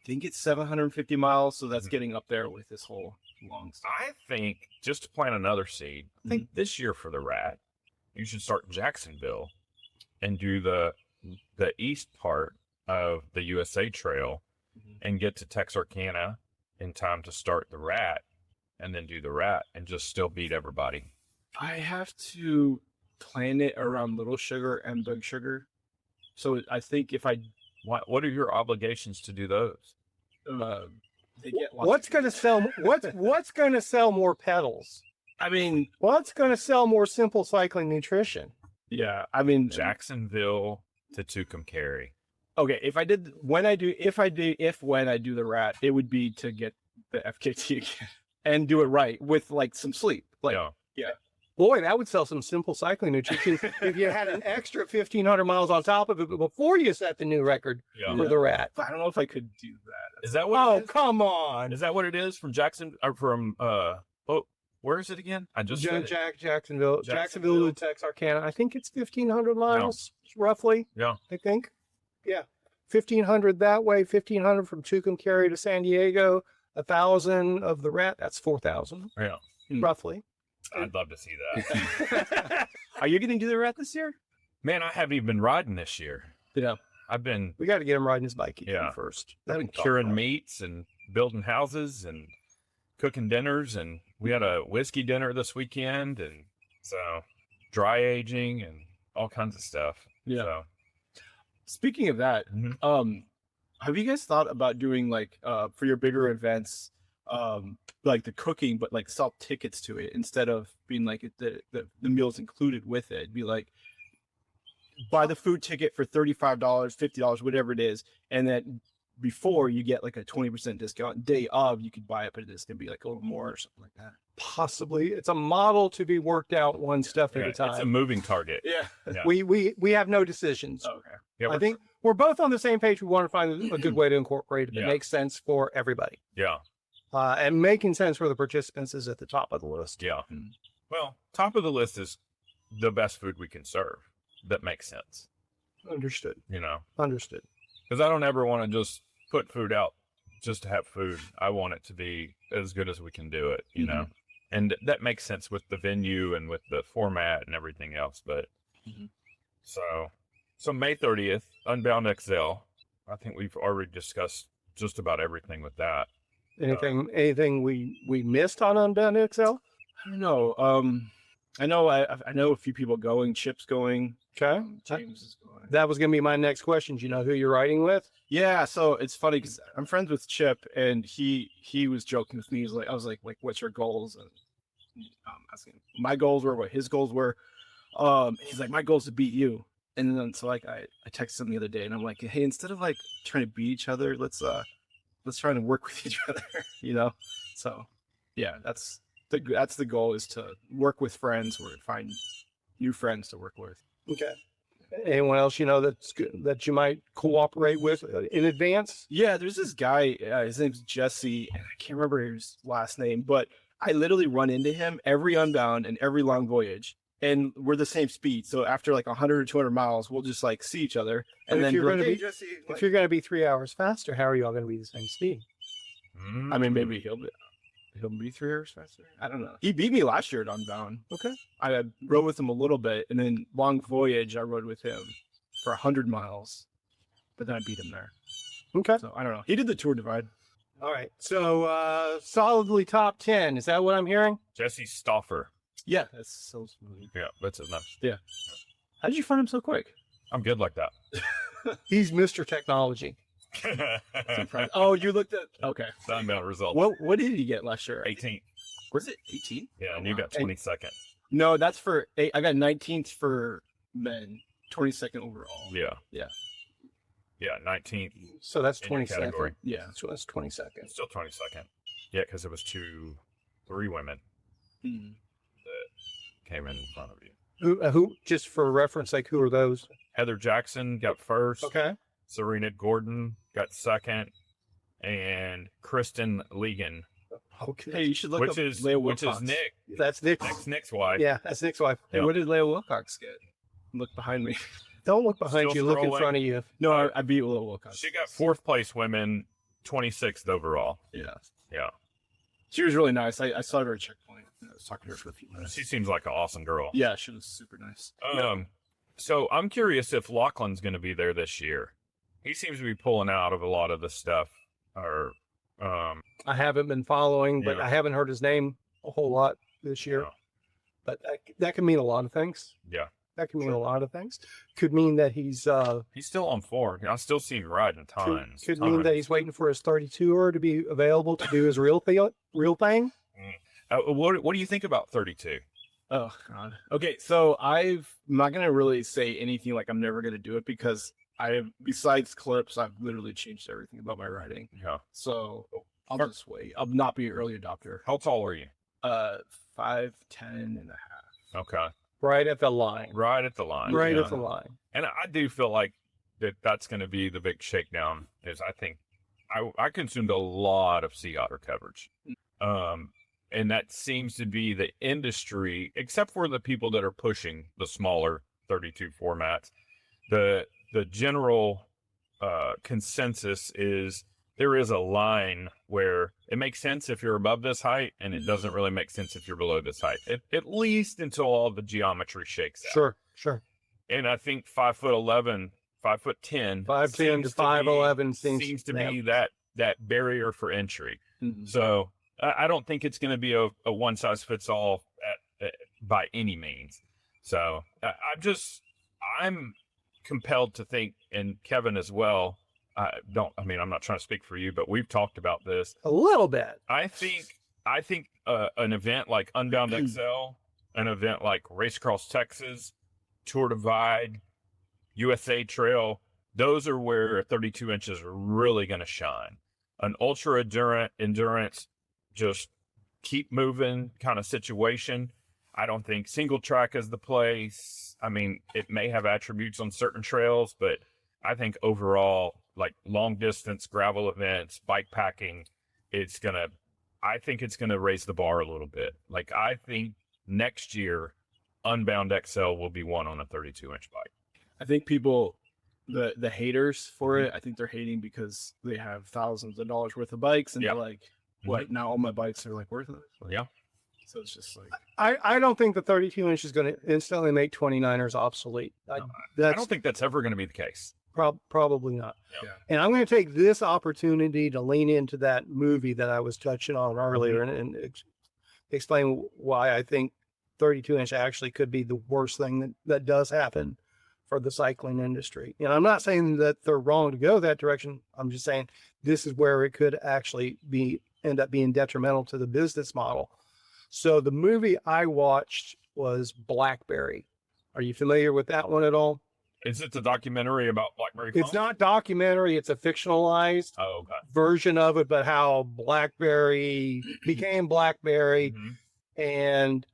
750 miles. So that's getting up there with this whole long stuff. I think just to plant another seed, I think this year for the Rat, you should start in Jacksonville and do the east part of the USA Trail and get to Texarkana in time to start the Rat and then do the Rat and just still beat everybody. I have to plan it around little sugar and big sugar. So I think if I What are your obligations to do those? they get lots What's of- going to sell? What's going to sell more pedals? I mean, What's going to sell more simple cycling nutrition? yeah, I mean, Jacksonville to Cary. okay, if when I do the rat, it would be to get the FKT again and do it right with like some sleep. Like, Yeah. Boy, that would sell some simple cycling nutrition if you had an extra 1,500 miles on top of it before you set the new record for the rat. I don't know if I could do that. Is that what? Oh, it is? come on. Is that what it is from Jackson or from where is it again? I just said it. Jacksonville to Texarkana. I think it's 1,500 miles roughly. Yeah. I think. Yeah. 1,500 that way, 1,500 from Cary to San Diego, 1,000 of the rat. That's 4,000 Yeah. roughly. I'd love to see that. Are you going to do the rat this year? Man, I haven't even been riding this year. Yeah. I've been We got to get him riding his bike Yeah. first. I've been curing meats and building houses and cooking dinners, and we had a whiskey dinner this weekend, and so dry aging and all kinds of stuff. Yeah. So, Speaking of that, mhm. have you guys thought about doing like for your bigger events, like the cooking, but like sell tickets to it instead of being like the meals included with it? It'd be like buy the food ticket for $35, $50, whatever it is, and then before you get like a 20% discount. Day of you could buy it, but it's gonna be like a little more or something like that. Possibly. It's a model to be worked out one step at a It's a time. moving target. Yeah. Yeah. We have no decisions. Okay. Yeah, I think we're both on the same page. We want to find a good way to incorporate it that Yeah. makes sense for everybody. Yeah. And making sense for the participants is at the top of the list. Yeah. Mm. Well, top of the list is the best food we can serve. That makes sense. Understood. Understood. Because I don't ever want to just put food out just to have food. I want it to be as good as we can do it, you know? And that makes sense with the venue and with the format and everything else. But so May 30th, Unbound XL. I think we've already discussed just about everything with that. Anything we missed on Unbound XL? I don't know. I know a few people going. Chip's going. Okay. James is going. That was going to be my next question. Do you know who you're riding with? Yeah, so it's funny because I'm friends with Chip, and he was joking with me. He's like, I was like, what's your goals? And asking him. My goals were what his goals were. He's like, my goal is to beat you. And then so like I texted him the other day, and I'm like, hey, instead of like trying to beat each other, let's try to work with each other, you know. So yeah, that's the goal, is to work with friends or find new friends to work with. Okay. Anyone else you know that's good, that you might cooperate with in advance? Yeah, there's this guy. His name's Jesse, and I can't remember his last name, but I literally run into him every Unbound and every long voyage, and we're the same speed. So after like 100 or 200 miles, we'll just like see each other, and If then you're be like, gonna "Hey, be- Jesse," If like- you're going to be 3 hours faster, how are you all going to be the same speed? I mean, maybe he'll be 3 hours faster. I don't know. He beat me last year at Unbound. Okay. I rode with him a little bit, and then long voyage I rode with him for 100 miles, but then I beat him there. Okay. So I don't know. He did the Tour Divide. All right. So solidly top 10. Is that what I'm hearing? Jesse Stauffer. Yeah, that's so smooth. Yeah, that's his name. How did you find him so quick? I'm good like that. He's Mr. Technology. Oh, you looked at okay. Unbound results. What did he get last year? 18th. Was it 18? Yeah, and you got 22nd. No, that's for eight. I got 19th for men, 22nd overall. Yeah. Yeah. Yeah, 19th. So that's In your 22nd. category. Yeah. So that's 22nd. Still 22nd. Yeah, because it was 3 women Hmm. came in front of you. Who? Just for reference, like who are those? Heather Jackson got first. Okay. Serena Gordon got second. And Kristen Legan, Okay. Hey, you should look which up is Leia which Wilcox. is Nick. That's Nick. Nick's wife. Yeah, that's Nick's wife. Hey, Yeah. what did Leia Wilcox get? Look behind me. Don't look behind Still you. Look in scrolling. front of you. No, I beat Leia Wilcox. She got 4th place women, 26th overall. Yeah. Yeah. She was really nice. I saw her at checkpoint. I was talking to her for a few minutes. She seems like an awesome girl. Yeah, she was super nice. So I'm curious if Lachlan's going to be there this year. He seems to be pulling out of a lot of the stuff. Or, I haven't been following, but Yeah. I haven't heard his name a whole lot this year. Yeah. but that can mean a lot of things. Yeah. That can mean a lot of things. Could mean that he's still on 4. I still see him riding tons. Could mean that he's waiting for his 32er to be available to do his real thing. What do you think about 32? Oh God. Okay, so I'm not gonna really say anything like I'm never gonna do it because besides clips, I've literally changed everything about my riding. Yeah. So I'll just wait. I'll not be an early adopter. How tall are you? 5'10" and a half. Okay. Right at the line. Right at the line. Right yeah. at the line. And I do feel like that's going to be the big shakedown. Is I think I consumed a lot of sea otter coverage, and that seems to be the industry, except for the people that are pushing the smaller 32 formats. The general consensus is there is a line where it makes sense if you're above this height, and it doesn't really make sense if you're below this height, at least until all the geometry shakes out. Sure. And I think 5'11", 5'10", 5'10" to 5'11" seems to be that barrier for entry. Mm-hmm. So I don't think it's going to be a one size fits all by any means. So I'm compelled to think, and Kevin as well. I'm not trying to speak for you, but we've talked about this a little bit. I think an event like Unbound XL, an event like Race Across Texas, Tour Divide, USA Trail, those are where 32 inches are really going to shine. An ultra endurance, just keep moving kind of situation. I don't think single track is the place. I mean, it may have attributes on certain trails, but I think overall, like long distance gravel events, bike packing, I think it's gonna raise the bar a little bit. Like I think next year, Unbound XL will be one on a 32-inch bike. I think people, the haters for it, I think they're hating because they have thousands of dollars worth of bikes, and they're like, "What? Now all my bikes are like worthless?" Like, yeah. So it's just like I don't think the 32 inch is going to instantly make 29ers obsolete. I don't think that's ever going to be the case. Probably not. Yeah. And I'm going to take this opportunity to lean into that movie that I was touching on earlier and explain why I think 32 inch actually could be the worst thing that does happen for the cycling industry. And I'm not saying that they're wrong to go that direction. I'm just saying this is where it could actually end up being detrimental to the business model. So the movie I watched was Blackberry. Are you familiar with that one at all? Is it a documentary about BlackBerry? It's not documentary. It's a fictionalized version of it, but how BlackBerry became BlackBerry. Mm-hmm. And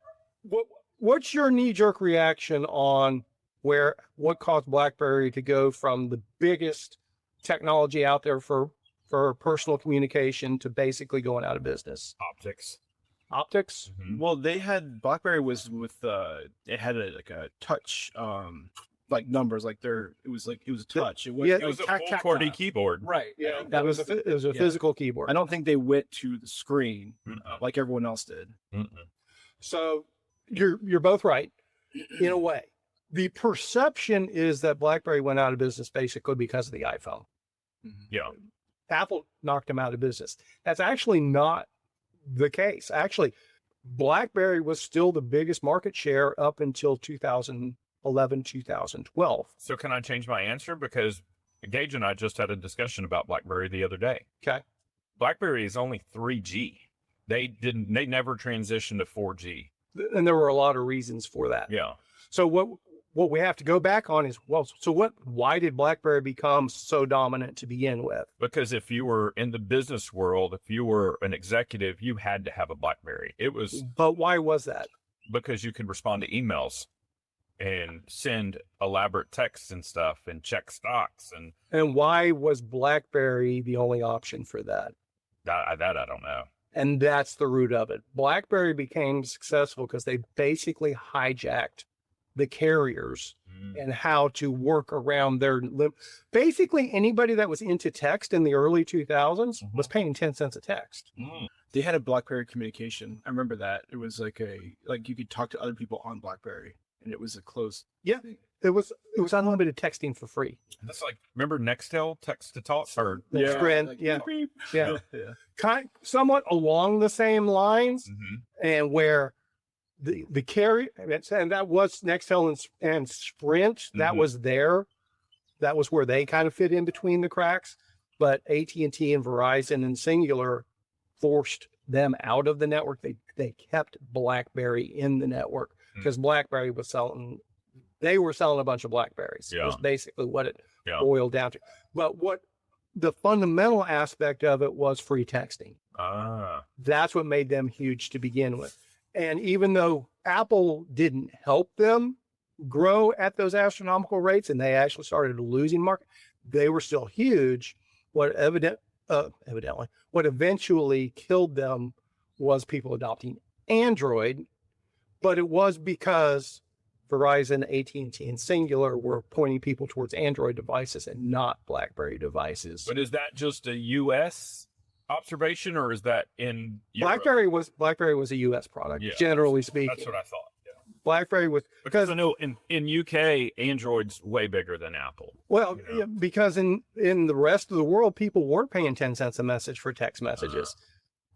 what's your knee-jerk reaction on what caused BlackBerry to go from the biggest technology out there for personal communication to basically going out of business? Optics? Mm-hmm. Well, BlackBerry was with it had a touch like numbers, like it was a touch. It was a full QWERTY keyboard. Right. Yeah. It was a physical keyboard. I don't think they went to the screen like everyone else did. Mm-mm. So you're both right in a way. The perception is that BlackBerry went out of business basically because of the iPhone. Mm-hmm. Yeah. Apple knocked them out of business. That's actually not the case. Actually, BlackBerry was still the biggest market share up until 2011, 2012. So can I change my answer? Because Gage and I just had a discussion about BlackBerry the other day. Okay. BlackBerry is only 3G. They never transitioned to 4G. And there were a lot of reasons for that. Yeah. So what we have to go back on is, why did BlackBerry become so dominant to begin with? Because if you were in the business world, if you were an executive, you had to have a BlackBerry. But why was that? Because you could respond to emails and send elaborate texts and stuff and check stocks. And why was BlackBerry the only option for that? That I don't know. And that's the root of it. BlackBerry became successful because they basically hijacked the carriers and how to work around their basically anybody that was into text in the early 2000s was paying 10 cents a text. They had a BlackBerry communication. I remember that. It was like you could talk to other people on BlackBerry, and it was a closed thing. It was unlimited texting for free. That's like, remember Nextel, text to talk? Or Somewhat along the same lines, and where the Cary, and that was Nextel and Sprint. That was that was where they kind of fit in between the cracks. But AT&T and Verizon and Singular forced them out of the network. They kept BlackBerry in the network because BlackBerry was selling. They were selling a bunch of BlackBerries. Yeah. Was basically what it boiled down to. But what the fundamental aspect of it was free texting. That's what made them huge to begin with. And even though Apple didn't help them grow at those astronomical rates, and they actually started losing market, they were still huge. What eventually killed them was people adopting Android, but it was because Verizon, AT&T, and Singular were pointing people towards Android devices and not BlackBerry devices. But is that just a U.S. observation, or is that in Europe? BlackBerry was a U.S. product, generally speaking. That's what I thought. Yeah. BlackBerry was because I know in UK Android's way bigger than Apple. Well, because in the rest of the world, people weren't paying 10 cents a message for text messages,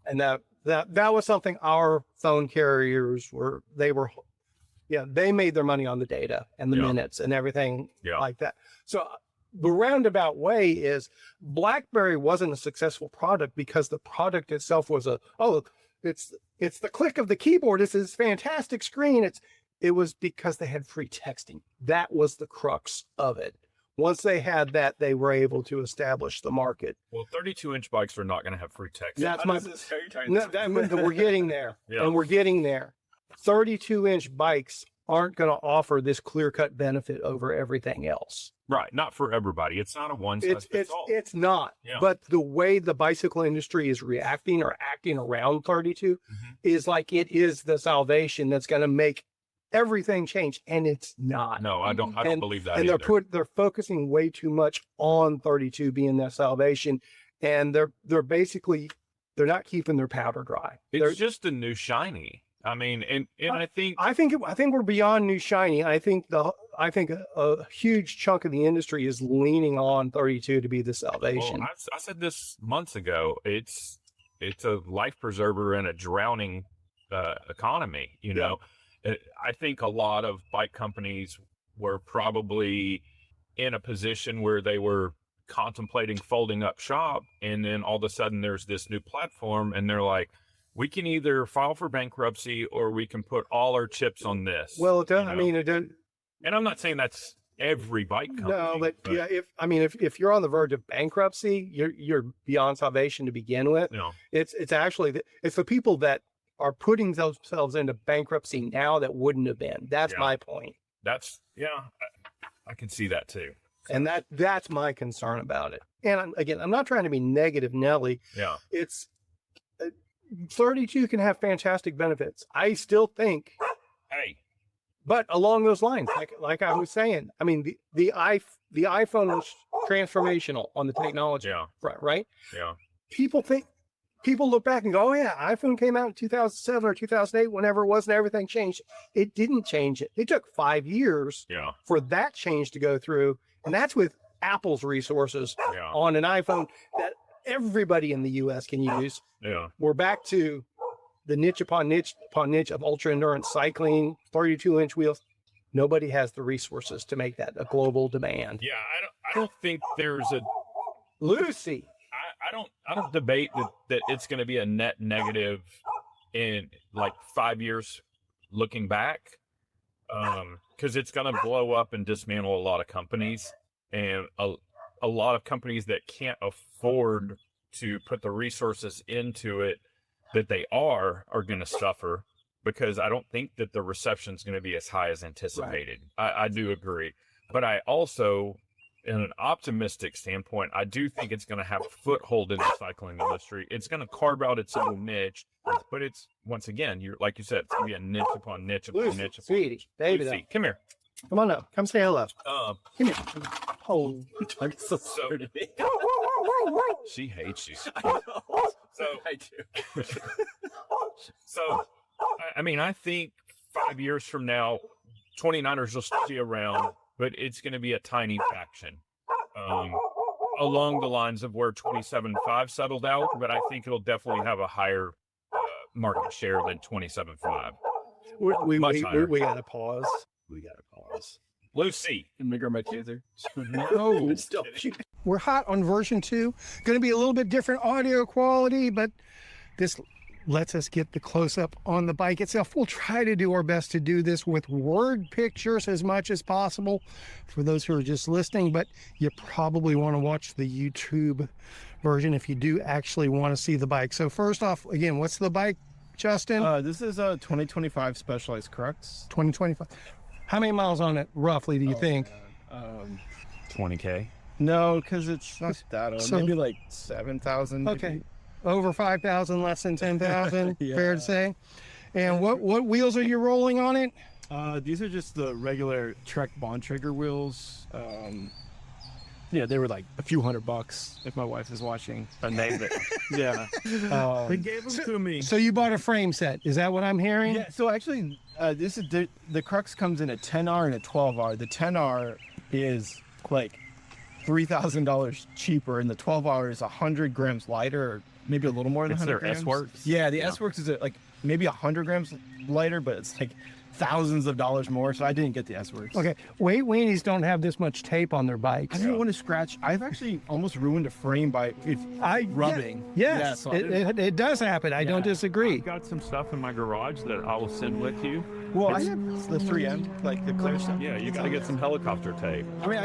and that was something our phone carriers were. They made their money on the data and the minutes and everything like that. So the roundabout way is BlackBerry wasn't a successful product because the product itself was it's the click of the keyboard. It's this fantastic screen. It was because they had free texting. That was the crux of it. Once they had that, they were able to establish the market. Well, 32-inch bikes are not going to have free text. That's we're getting there, and we're getting there. 32-inch bikes aren't going to offer this clear-cut benefit over everything else. Right, not for everybody. It's not a one-size-fits-all. It's not. Yeah. But the way the bicycle industry is reacting or acting around 32 is like it is the salvation that's going to make everything change, and it's not. No, I don't believe that. And either. they're focusing way too much on 32 being their salvation, and they're basically not keeping their powder dry. It's just a new shiny. I mean, and I think we're beyond new shiny. I think a huge chunk of the industry is leaning on 32 to be the salvation. Well, I said this months ago. It's a life preserver in a drowning economy. You know, I think a lot of bike companies were probably in a position where they were contemplating folding up shop, and then all of a sudden there's this new platform, and they're like, we can either file for bankruptcy or we can put all our chips on this. Well, it does. I mean, it does. And I'm not saying that's every bike company. No, but yeah, if you're on the verge of bankruptcy, you're beyond salvation to begin with. No. It's actually it's the people that are putting themselves into bankruptcy now that wouldn't have been. That's my point. I can see that too. And that's my concern about it. And I'm not trying to be negative, Nelly. Yeah. It's 32 can have fantastic benefits. I still think. Hey. But along those lines, like I was saying, I mean, the iPhone was transformational on the technology. Yeah. Right? Yeah. People look back and go, oh yeah, iPhone came out in 2007 or 2008, whenever it was, and everything changed. It didn't change it. It took 5 years for that change to go through. And that's with Apple's resources on an iPhone that everybody in the U.S. can use. Yeah. We're back to the niche upon niche upon niche of ultra endurance cycling, 32-inch wheels. Nobody has the resources to make that a global demand. Yeah, I don't think there's a Lucy. I don't debate that it's going to be a net negative in like 5 years looking back, because it's going to blow up and dismantle a lot of companies, and a lot of companies that can't afford to put the resources into it that they are going to suffer, because I don't think that the reception is going to be as high as anticipated. Right. I do agree. But I also, in an optimistic standpoint, I do think it's going to have a foothold in the cycling industry. It's going to carve out its own niche, but it's, once again, like you said, it's going to be a niche upon niche upon Lucy, niche. Sweetie, baby, Lucy, come here. Come on up. Come say hello. Come here. Oh, I'm so sorry. She hates you. I know. So I do. So, I mean, I think 5 years from now, 29ers will still be around, but it's going to be a tiny faction, along the lines of where 27.5 settled out. But I think it'll definitely have a higher market share than 27.5. We Much higher. gotta pause. We gotta pause. Lucy. And make her my taser. No, still. We're hot on version 2. Going to be a little bit different audio quality, but this lets us get the close-up on the bike itself. We'll try to do our best to do this with word pictures as much as possible for those who are just listening, but you probably want to watch the YouTube version if you do actually want to see the bike. So first off, again, what's the bike, Justin? This is a 2025 Specialized Crux. 2025. How many miles on it, roughly, do you think? 20K. No, because it's not that old. So- Maybe like 7,000. Okay. Over 5,000, less than 10,000, Yeah. fair to say. And what wheels are you rolling on it? These are just the regular Trek Bond Trigger wheels. Yeah, they were like a few $100 if my wife is watching. I named it. Yeah. They gave them to me. So you bought a frame set. Is that what I'm hearing? Yeah, so actually, this is the Crux comes in a 10R and a 12R. The 10R is like $3,000 cheaper, and the 12R is 100 grams lighter, or maybe a little more than It's 100 their grams. S-Works? Yeah, the S-Works is like maybe 100 grams lighter, but it's like thousands of dollars more, so I didn't get the S-Works. Okay. Weight weenies don't have this much tape on their bikes. I didn't want to scratch. I've actually almost ruined a frame by rubbing. Yes, Yeah, so I didn't- it does happen. I don't disagree. I've got some stuff in my garage that I will send with you. Well, I have the 3M, like the clear stuff. Yeah, you got to get some helicopter tape. I mean,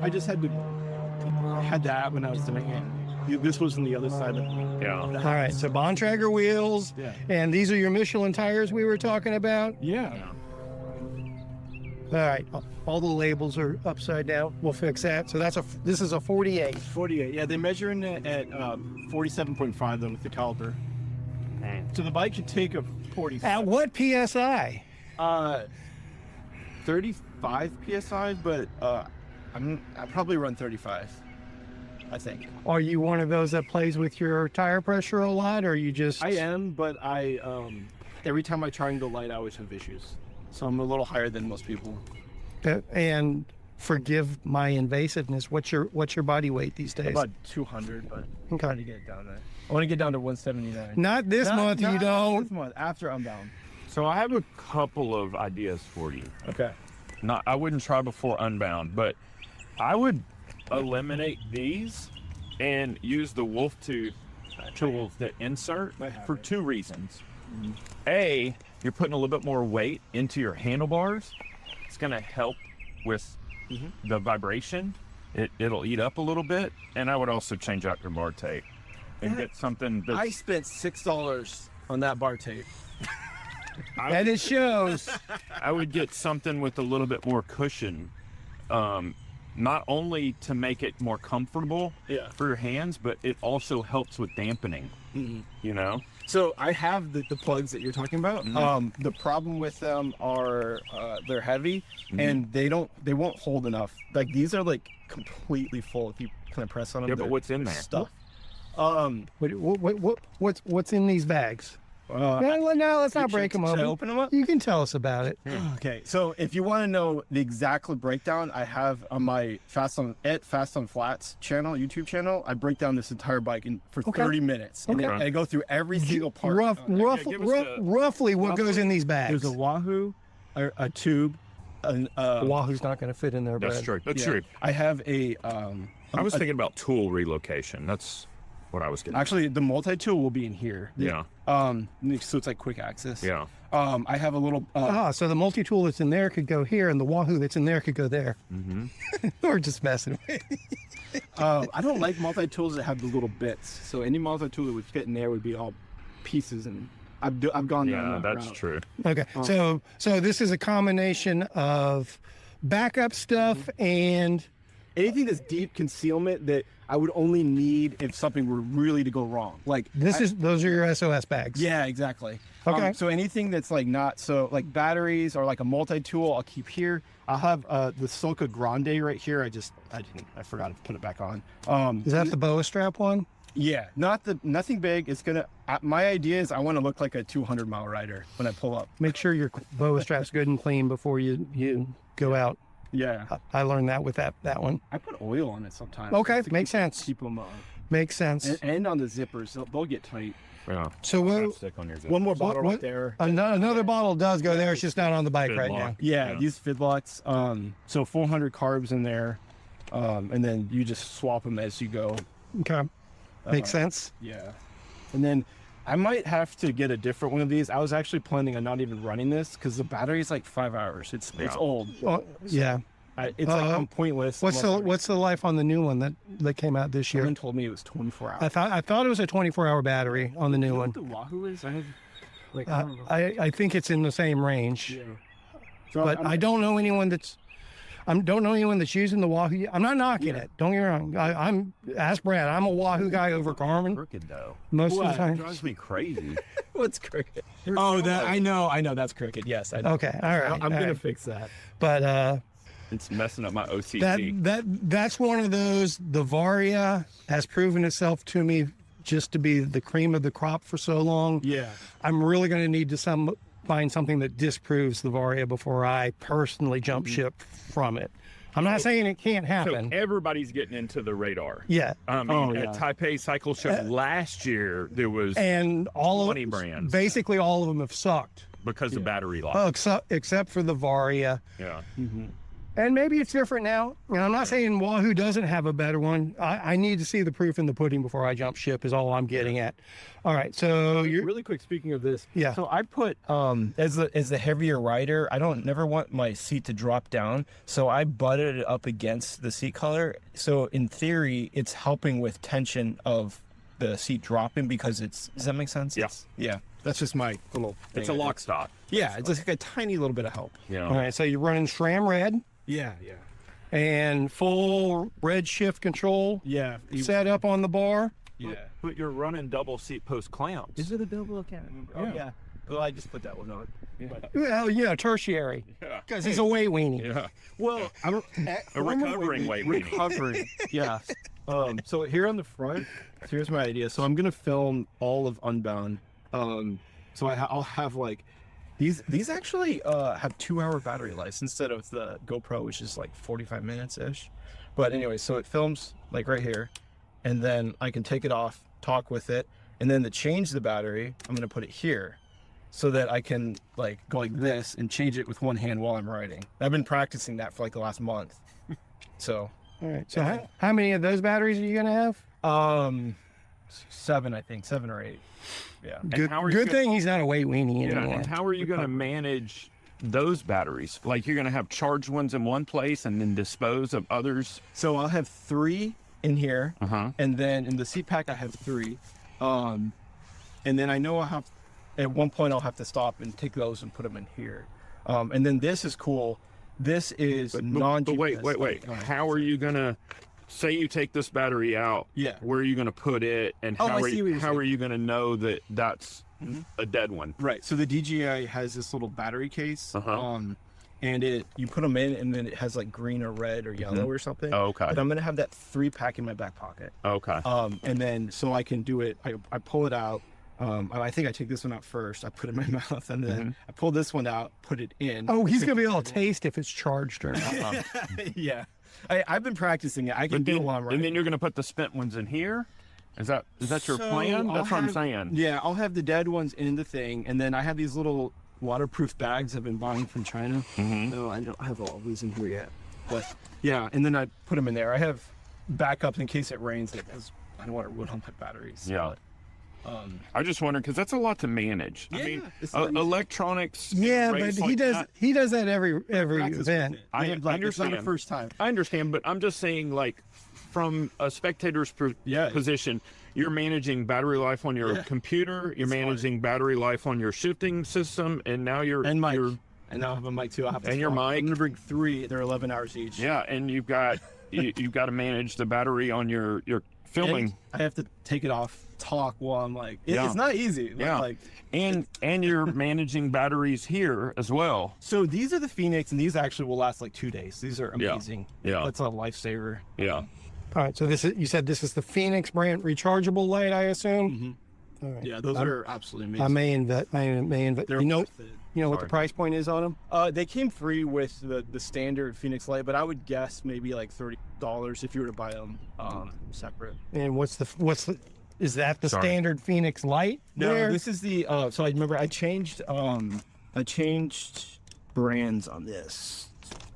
I just had that when I was doing it. This was on the other side of Yeah. All right. So Bontrager wheels. Yeah. And these are your Michelin tires we were talking about. Yeah. All right. All the labels are upside down. We'll fix that. So this is a 48. 48. Yeah, they measure in it at 47.5 though with the caliper. So the bike should take a 40. At what PSI? 35 psi, but I probably run 35. I think. Are you one of those that plays with your tire pressure a lot, or are you just? I am, but I every time I try and go light, I always have issues. So I'm a little higher than most people. And forgive my invasiveness. What's your body weight these days? About 200, but I'm trying to get it down there. I want to get down to 179. Not this month. You don't. This month, after Unbound. So I have a couple of ideas for you. Okay. I wouldn't try before Unbound, but I would eliminate these and use the wolf tooth tools that insert for two reasons. A, you're putting a little bit more weight into your handlebars. It's going to help with the vibration. It'll eat up a little bit. And I would also change out your bar tape and get something that's... I spent $6 on that bar tape. And it shows. I would get something with a little bit more cushion, not only to make it more comfortable for your hands, but it also helps with dampening, you know? So I have the plugs that you're talking about. The problem with them are they're heavy and they won't hold enough. Like these are like completely full if you kind of press on them. Yeah, but what's in there? Stuff. What's in these bags? No, let's not break them Should I open. open them up? You can tell us about it. Okay, so if you want to know the exact breakdown, I have on my Fast on Flats channel, YouTube channel. I break down this entire bike for 30 minutes, and I go through every single part. Roughly what goes in these bags? There's a Wahoo, a tube. Wahoo's not going to fit in there, That's Brad. true. That's true. I have a. I was thinking about tool relocation. That's what I was getting. Actually, the multi-tool will be in here. Yeah. So it's like quick access. Yeah. I have a little. So the multi-tool that's in there could go here, and the Wahoo that's in there could go there. We're just messing with it. I don't like multi-tools that have the little bits. So any multi-tool that would fit in there would be all pieces, and I've gone down Yeah, that that's route. true. Okay, so this is a combination of backup stuff and Anything that's deep concealment that I would only need if something were really to go wrong. Like those are your SOS bags. Yeah, exactly. Okay. So anything that's like not so like batteries or like a multi-tool, I'll keep here. I'll have the Silca Grande right here. I forgot to put it back on. Is that the boa strap one? Yeah, nothing big. It's gonna. My idea is I want to look like a 200-mile rider when I pull up. Make sure your boa strap's good and clean before you go out. Yeah, I learned that with that one. I put oil on it sometimes. Okay, to makes sense. Keep them Makes sense. And on the zippers, they'll get tight. Yeah. So what, Stick on your zip. One more bottle right there. another bottle does go there. It's just not on the bike right now. Yeah, these feedlots. So 400 carbs in there, and then you just swap them as you go. Okay. Makes sense. Yeah. And then I might have to get a different one of these. I was actually planning on not even running this because the battery is like 5 hours. It's old. Well, yeah. It's like pointless. What's the life on the new one that came out this year? Someone told me it was 24 hours. I thought it was a 24-hour battery on the new one. What the Wahoo is? I don't know. I think it's in the same range. Yeah. So But I don't know anyone that's using the Wahoo. I'm not knocking it. Don't get me wrong. I'm ask Brad. I'm a Wahoo guy over Garmin Crooked though. most of the It time. drives me crazy. What's crooked? Oh, that I know. That's crooked. Yes, I know. Okay, all right. I'm gonna fix that. But It's messing up my OCD. that's one of those. The Varia has proven itself to me just to be the cream of the crop for so long. Yeah. I'm really going to need to find something that disproves the Varia before I personally jump ship from it. I'm not saying it can't So happen. everybody's getting into the radar. Yeah. At Taipei Cycle Show last year, there was And all 20 of brands. basically all of them have sucked. because of battery life. Oh, except for the Varia. Yeah. And maybe it's different now. You know, I'm not saying Wahoo doesn't have a better one. I need to see the proof in the pudding before I jump ship is all I'm getting at. All right, so you're Really quick, speaking of this, Yeah. So I put as a heavier rider, I don't never want my seat to drop down, so I butted it up against the seat collar. So in theory, it's helping with tension of the seat dropping because it's. Does that make sense? Yeah. Yeah. That's just my little. It's a lock stock. Yeah, it's just like a tiny little bit of help. Yeah. all right. So you're running SRAM red Yeah. and full red shift control Yeah. set up on the bar. Yeah. But you're running double seat post clamps. Is it a double account? Oh yeah. Well, I just put that one on. Yeah. Well, yeah, tertiary. Yeah. Because he's a weight weenie. Yeah. Well, I'm A recovering weight weenie. recovering. Yeah. So here on the front, here's my idea. So I'm gonna film all of Unbound. So I'll have like these actually have 2-hour battery life instead of the GoPro, which is like 45 minutes ish. But anyway, so it films like right here, and then I can take it off, talk with it, and then to change the battery, I'm gonna put it here, so that I can like go like this and change it with one hand while I'm riding. I've been practicing that for like the last month. So All right. So how many of those batteries are you going to have? 7, I think, 7 or 8. Yeah. Good, how are you good gonna- thing he's not a weight weenie Yeah. anymore. And how are you going to manage those batteries? Like you're going to have charged ones in one place and then dispose of others? So I'll have 3 in here, Uh-huh. and then in the seat pack I have 3. And then I know at one point I'll have to stop and take those and put them in here. And then this is cool. This is non. But wait. How are you going to say you take this battery out? Yeah. Where are you going to put it? And Oh, how I are see what you're how saying. are you going to know that that's a dead one? Right. So the DJI has this little battery case. Uh-huh. And you put them in, and then it has like green or red or yellow or something. Oh, okay. But I'm gonna have that 3-pack in my back pocket. Okay. And then so I can do it. I pull it out. I think I take this one out first. I put it in my mouth, and then I pull this one out, put it in. Oh, he's going to be able to taste if it's charged or not. Yeah. I've been practicing it. I can do it while I'm riding. And then you're going to put the spent ones in here? Is that your So plan? I'll That's what I'm have- saying. Yeah, I'll have the dead ones in the thing, and then I have these little waterproof bags I've been buying from China. No, I don't have all these in here yet. But yeah, and then I put them in there. I have backups in case it rains because I don't want to ruin all my batteries. Yeah. But, I just wonder because that's a lot to manage. I Yeah, mean, it's not easy. electronics. in a Yeah, race but like that, he does that every practice with event. it. I It's not understand. the first time. I understand, but I'm just saying, like, from a spectator's Yeah. position, you're managing battery life on your computer. You're managing battery life on your shifting system, and now you're And mic. you're- And now I have a mic too. I'll have to And your swap. mic. I'm gonna bring 3. They're 11 hours each. yeah, and you've got you've got to manage the battery on your filming. And I have to take it off, talk while I'm like. Yeah. It's not easy. Yeah. Like. And you're managing batteries here as well. So these are the Phoenix, and these actually will last like 2 days. These are Yeah. amazing. Yeah. That's a lifesaver. Yeah. All right, so you said this is the Phoenix brand rechargeable light, I assume? All right. Yeah, those are absolutely amazing. I may invest. They're You know worth it. what the price point is on them? They came free with the standard Phoenix Light, but I would guess maybe like $30 if you were to buy them separate. And is that the standard Phoenix Light? No, there? this is the. So I remember I changed brands on this.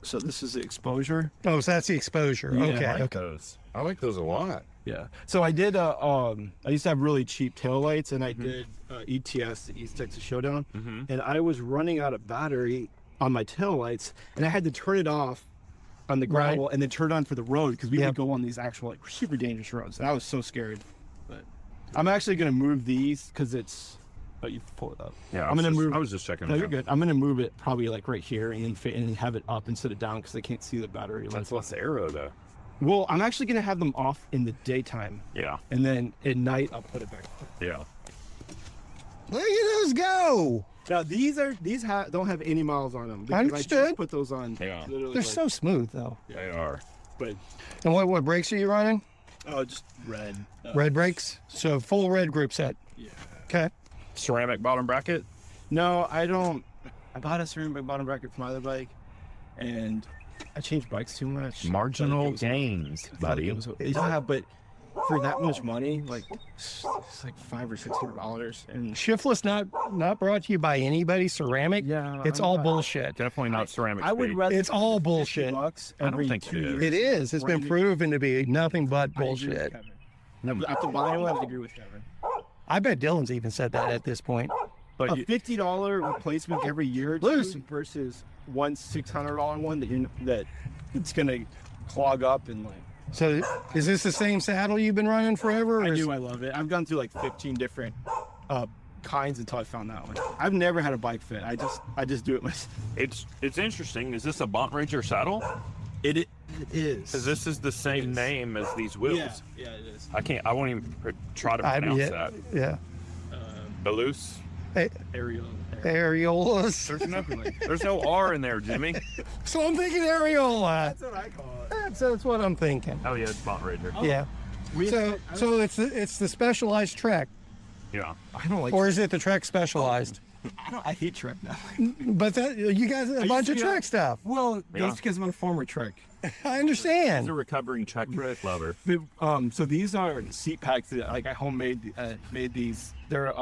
So this is the exposure. Oh, so that's the exposure. Yeah, Okay. I like Okay. those. I like those a lot. Yeah. So I did. I used to have really cheap taillights, and I did ETS, the East Texas Showdown, and I was running out of battery on my taillights, and I had to turn it off on the gravel and then turn it on for the road because we would go on these actual like super dangerous roads, and I was so scared. But I'm actually gonna move these because it's. Oh, you pull it up. Yeah, I'm gonna move. I was just checking. No, you're good. I'm gonna move it probably like right here and then have it up instead of down because I can't see the battery. That's less arrow though. Well, I'm actually gonna have them off in the daytime. Yeah. And then at night I'll put it back. Yeah. Look at those go. Now these don't have any miles on them. I understood. just put those on. Yeah. They're so smooth though. They are. But And what brakes are you running? oh, just red. Red brakes. So full red group set. Yeah. Okay. Ceramic bottom bracket. No, I don't. I bought a ceramic bottom bracket for my other bike, and I changed bikes too much. Marginal gains, buddy. Yeah, but for that much money, like it's like $500 or $600, and ShiftLess not brought to you by anybody. Ceramic. yeah, It's all bullshit. Definitely not ceramic. I would speed. rather. It's all bullshit. $50 I don't every think it 2 is. years. It is. It's been proven to be nothing but I agree with bullshit. Kevin. After buying one, I agree with Kevin. I bet Dylan's even said that at this point. But A $50 replacement every year versus one $600 one that it's gonna clog up and like. So is this the same saddle you've been running forever? I do. I love it. I've gone through like 15 different kinds until I found that one. I've never had a bike fit. I just do it myself. it's interesting. Is this a Bont Ranger saddle? It is. Because this is the same name as these wheels. Yeah, it is. I won't even try to pronounce that. Yeah. Belus. Aerial. Areolas. There's no R in there, Jimmy. So I'm thinking areola. That's what I call it. That's what I'm thinking. Oh yeah, it's Bont Ranger. Yeah. So it's the specialized Trek, Yeah. I don't like. or is it the Trek Specialized? I hate Trek now. But you guys a bunch of to be Trek stuff. Well, Yeah. that's because I'm a former Trek. I He's understand. a recovering Trek lover. So these are seat packs that like I homemade made these. They're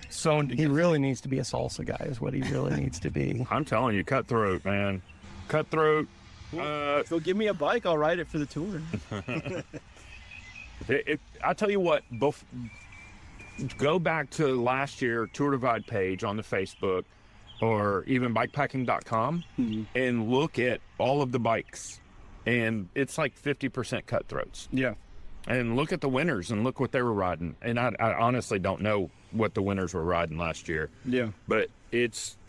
sewn He together. really needs to be a salsa guy. Is what he really needs to be. I'm telling you, cutthroat, man. Cutthroat. So give me a bike, I'll ride it for the tour. I tell you what, go back to last year Tour Divide page on the Facebook or even bikepacking.com and look at all of the bikes. And it's like 50% cutthroats. Yeah. And look at the winners and look what they were riding. And I honestly don't know what the winners were riding last year. Yeah. But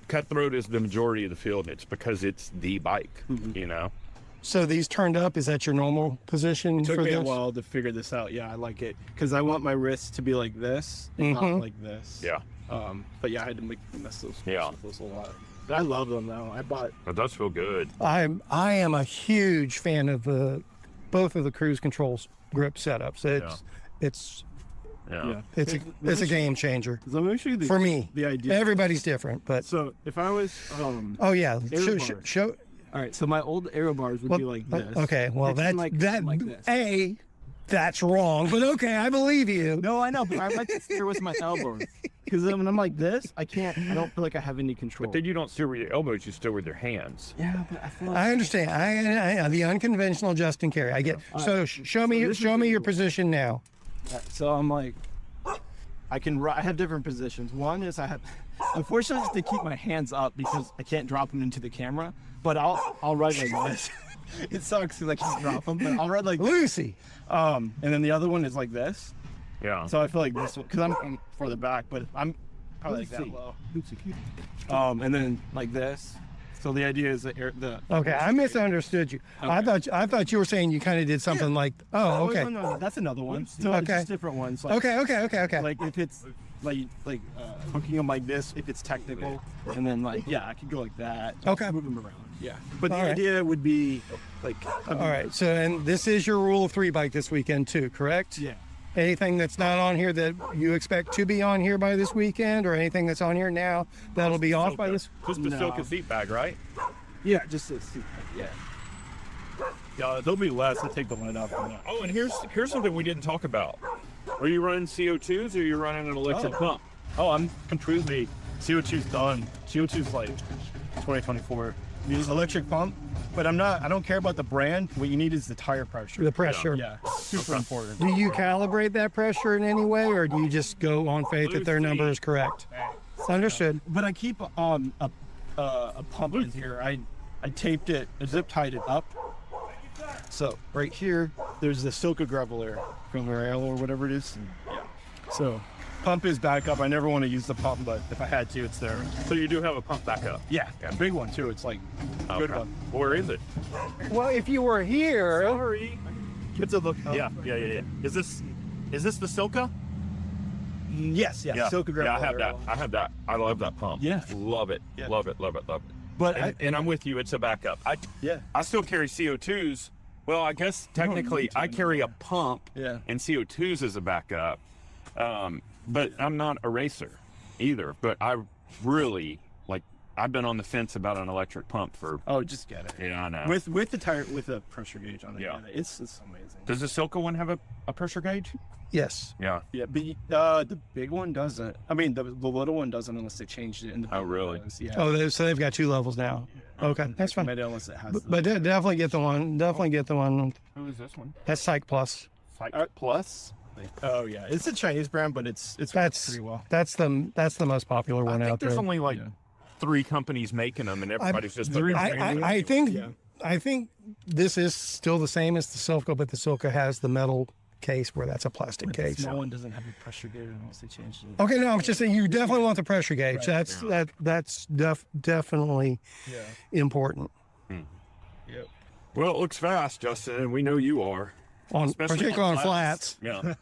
cutthroat is the majority of the field. It's because it's the bike, you know? So these turned up. Is that your normal position Took for me this? a while to figure this out. Yeah, I like it because I want my wrists to be like this, and not like this. Yeah. But yeah, I had to mess those. Yeah. Those a lot. But I love them though. I bought. It does feel good. I am a huge fan of both of the cruise controls grip setups. It's Yeah. it's a game changer Let me show you for me. the idea. Everybody's different, but So if I was, oh yeah, Aero show. all right. So my old aero bars would be like this. Okay, well It's that like this. that's wrong, but okay, I believe you. No, I know, but I like to steer with my elbows because when I'm like this, I don't feel like I have any control. But then you don't steer with your elbows, you steer with your hands. Yeah, but I feel like I understand. I the unconventional Justin Cary. I get. So show me your position now. so I'm like, I have different positions. One is unfortunately, I have to keep my hands up because I can't drop them into the camera. But I'll ride like this. It sucks because I can't drop them, but I'll ride like Lucy. and then the other one is like this. Yeah. So I feel like this one because I'm further back, but I'm probably like that low. And then like this. So the idea is the Okay, I misunderstood you. Okay. I thought you were saying you kind of did something like. Oh, okay. No, that's another one. So Okay. it's just different ones. Like, Okay. Like if it's like hooking them like this, if it's technical, and then like I could go like that. Okay. Move them around. Yeah. But the All right. idea would be like. All right. So and this is your Rule of 3 bike this weekend too, correct? Yeah. Anything that's not on here that you expect to be on here by this weekend, or anything that's on here now that'll be off by this? Just the Silka seat bag, right? Yeah, just a seat. Yeah. Yeah, there'll be less. I'll take the lid off. Oh, and here's something we didn't talk about. Are you running CO2s or are you running an electric pump? Oh, I'm completely CO2's done. CO2's like 2024. Use electric pump, but I don't care about the brand. What you need is the tire pressure. The pressure. Yeah, super important. Do you calibrate that pressure in any way, or do you just go on faith that their number is correct? Understood. But I keep a pump in here. I taped it, zip tied it up. So right here, there's the Silka Graveler from Rail or whatever it is. Yeah. So pump is back up. I never want to use the pump, but if I had to, it's there. So you do have a pump backup? Yeah, big one too. It's like good one. Where is it? Well, if you were here, It's a look. Yeah. Is this the Silka? Yes, Silka Graveler. Yeah, I have that. I love that pump. Yeah. Love it. Yeah. Love it. But And I'm with you. It's a backup. I still carry CO2s. Well, I guess technically I carry a pump, and CO2s as a backup. But I'm not a racer either. But I really I've been on the fence about an electric pump for. Oh, just get it. Yeah, I know. With the tire, with a pressure gauge on it. Yeah. It's amazing. Does the Silka one have a pressure gauge? yes. Yeah. Yeah, but the big one doesn't. I mean, the little one doesn't unless they changed it. Oh, really? Yeah. Oh, so they've got 2 levels now. Okay, that's fine. Maybe unless it has. But definitely get the one. Definitely get the one. Who is this one? That's Psych Plus. Plus. Oh yeah, it's a Chinese brand, but it's That's pretty well. That's the most popular one I think out there's there. only 3 companies making them, and everybody's just looking at I think this is still the same as the Silka, but the Silka has the metal case where that's a plastic The case. small one doesn't have a pressure gauge unless they changed it. Okay, no, I'm just saying you definitely want the pressure gauge. That's definitely important. Yep. Well, it looks fast, Justin, and we know you are. Particularly on flats. Yeah.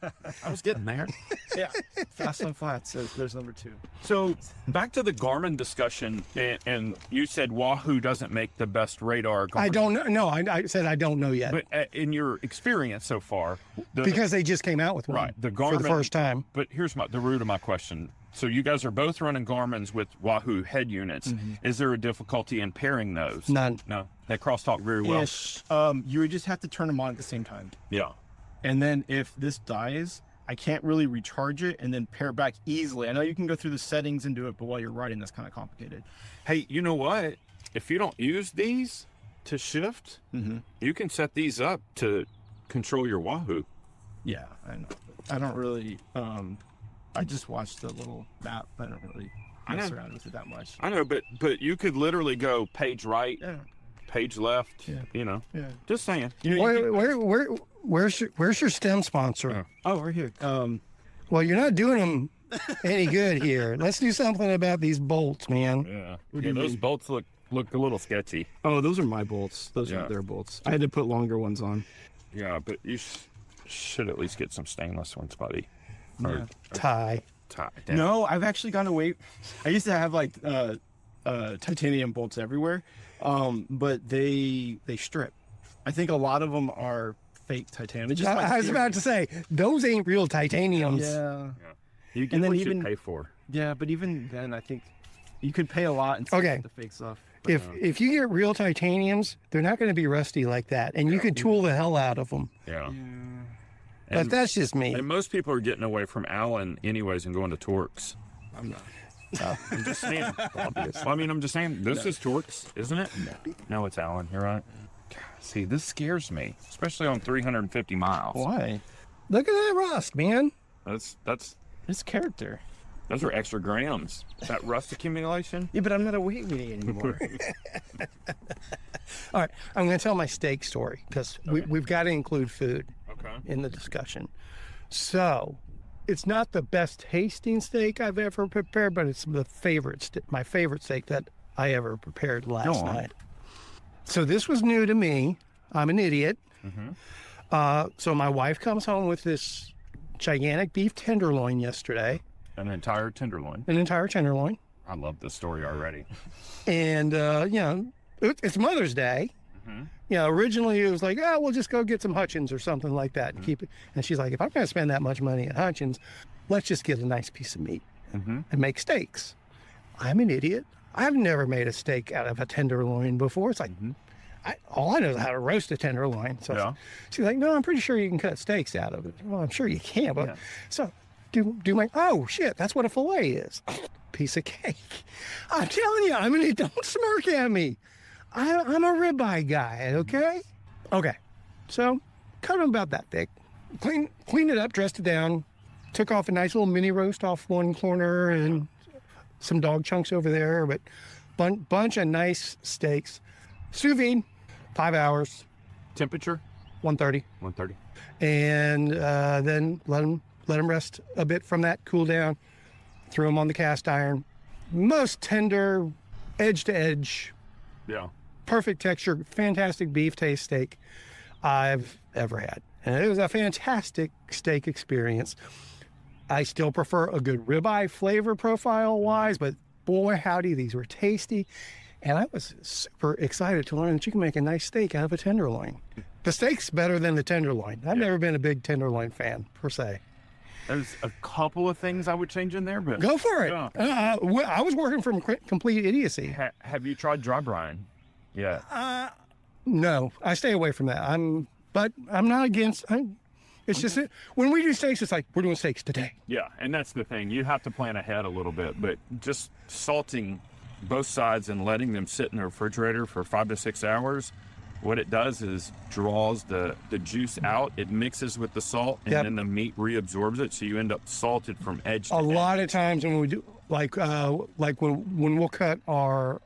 I was getting there. Yeah. Fast on flats. There's number 2. So back to the Garmin discussion, and you said Wahoo doesn't make the best radar. I don't know. No, I said I don't know yet. But in your experience so far, because they just came out with one the Garmin, for the first time. But here's the root of my question. So you guys are both running Garmin's with Wahoo head units. Mm-hmm. Is there a difficulty in pairing those? None. No. They crosstalk very well. Ish. You would just have to turn them on at the same time. Yeah. And then if this dies, I can't really recharge it and then pair it back easily. I know you can go through the settings and do it, but while you're riding, that's kind of complicated. Hey, you know what? If you don't use these to shift, you can set these up to control your Wahoo. Yeah, I know. I don't really. I just watched the little map. I don't really mess around with it that much. I know, but you could literally go page right, page left. Yeah. You know. Yeah. Just saying. You know, Where's your stem sponsor? oh, right here. Well, you're not doing them any good here. Let's do something about these bolts, man. Yeah. Those bolts look a little sketchy. Oh, those are my bolts. Those are their bolts. I had to put longer ones on. Yeah, but you should at least get some stainless ones, buddy. Yeah. Tie. Damn. No, I've actually gone away. I used to have titanium bolts everywhere, but they strip. I think a lot of them are fake titanium. It's just I was about to say those ain't real titaniums. Yeah. You get And then what even- you pay for. Yeah, but even then, I think you could pay a lot and still Okay. get the fake stuff. But If you get real titaniums, they're not going to be rusty like that, and you could tool the hell out of them. Yeah. But And, that's just me. and most people are getting away from Allen anyways and going to Torx. I'm not. I'm just saying. Well, I mean, I'm just saying. This is Torx, isn't it? No, it's Allen. You're right. God, see, this scares me, especially on 350 miles. Why? Look at that rust, man. That's It's character. those are extra grams. That rust accumulation. Yeah, but I'm not a weight reading anymore. All right, I'm going to tell my steak story because we've got to include food Okay. in the discussion. So, it's not the best tasting steak I've ever prepared, but it's my favorite steak that I ever prepared last night. So this was new to me. I'm an idiot. So my wife comes home with this gigantic beef tenderloin yesterday, An entire tenderloin. an entire tenderloin. I love this story already. And, it's Mother's Day. You know, originally it was like, oh, we'll just go get some Hutchins or something like that and keep it. And she's like, if I'm going to spend that much money at Hutchins, let's just get a nice piece of meat and make steaks. I'm an idiot. I've never made a steak out of a tenderloin before. It's like, all I know is how to roast a tenderloin. So she's like, no, I'm pretty sure you can cut steaks out of it. Well, I'm sure you can, but so do my, oh shit, that's what a fillet is. Piece of cake. I'm telling you, I mean, don't smirk at me. I'm a ribeye guy, okay? Okay, so cut them about that thick. Clean it up, dressed it down, took off a nice little mini roast off one corner and some dog chunks over there, but bunch of nice steaks. Sous vide, 5 hours. Temperature? 130. 130. And then let them rest a bit from that, cool down. Threw them on the cast iron. Most tender, edge to edge. Yeah. Perfect texture, fantastic beef taste steak I've ever had. And it was a fantastic steak experience. I still prefer a good ribeye flavor profile wise, but boy, howdy, these were tasty. And I was super excited to learn that you can make a nice steak out of a tenderloin. The steak's better than the tenderloin. I've never been a big tenderloin fan, per se. There's a couple of things I would change in there, but go for it. I was working from complete idiocy. Have you tried dry brine? Yeah. No, I stay away from that. But I'm not against. It's just when we do steaks, it's like we're doing steaks today. Yeah, and that's the thing. You have to plan ahead a little bit, but just salting both sides and letting them sit in the refrigerator for 5 to 6 hours. What it does is draws the juice out, it mixes with the salt, and then the meat reabsorbs it, so you end up salted from edge to edge. A lot of times when we do, like when we'll cut our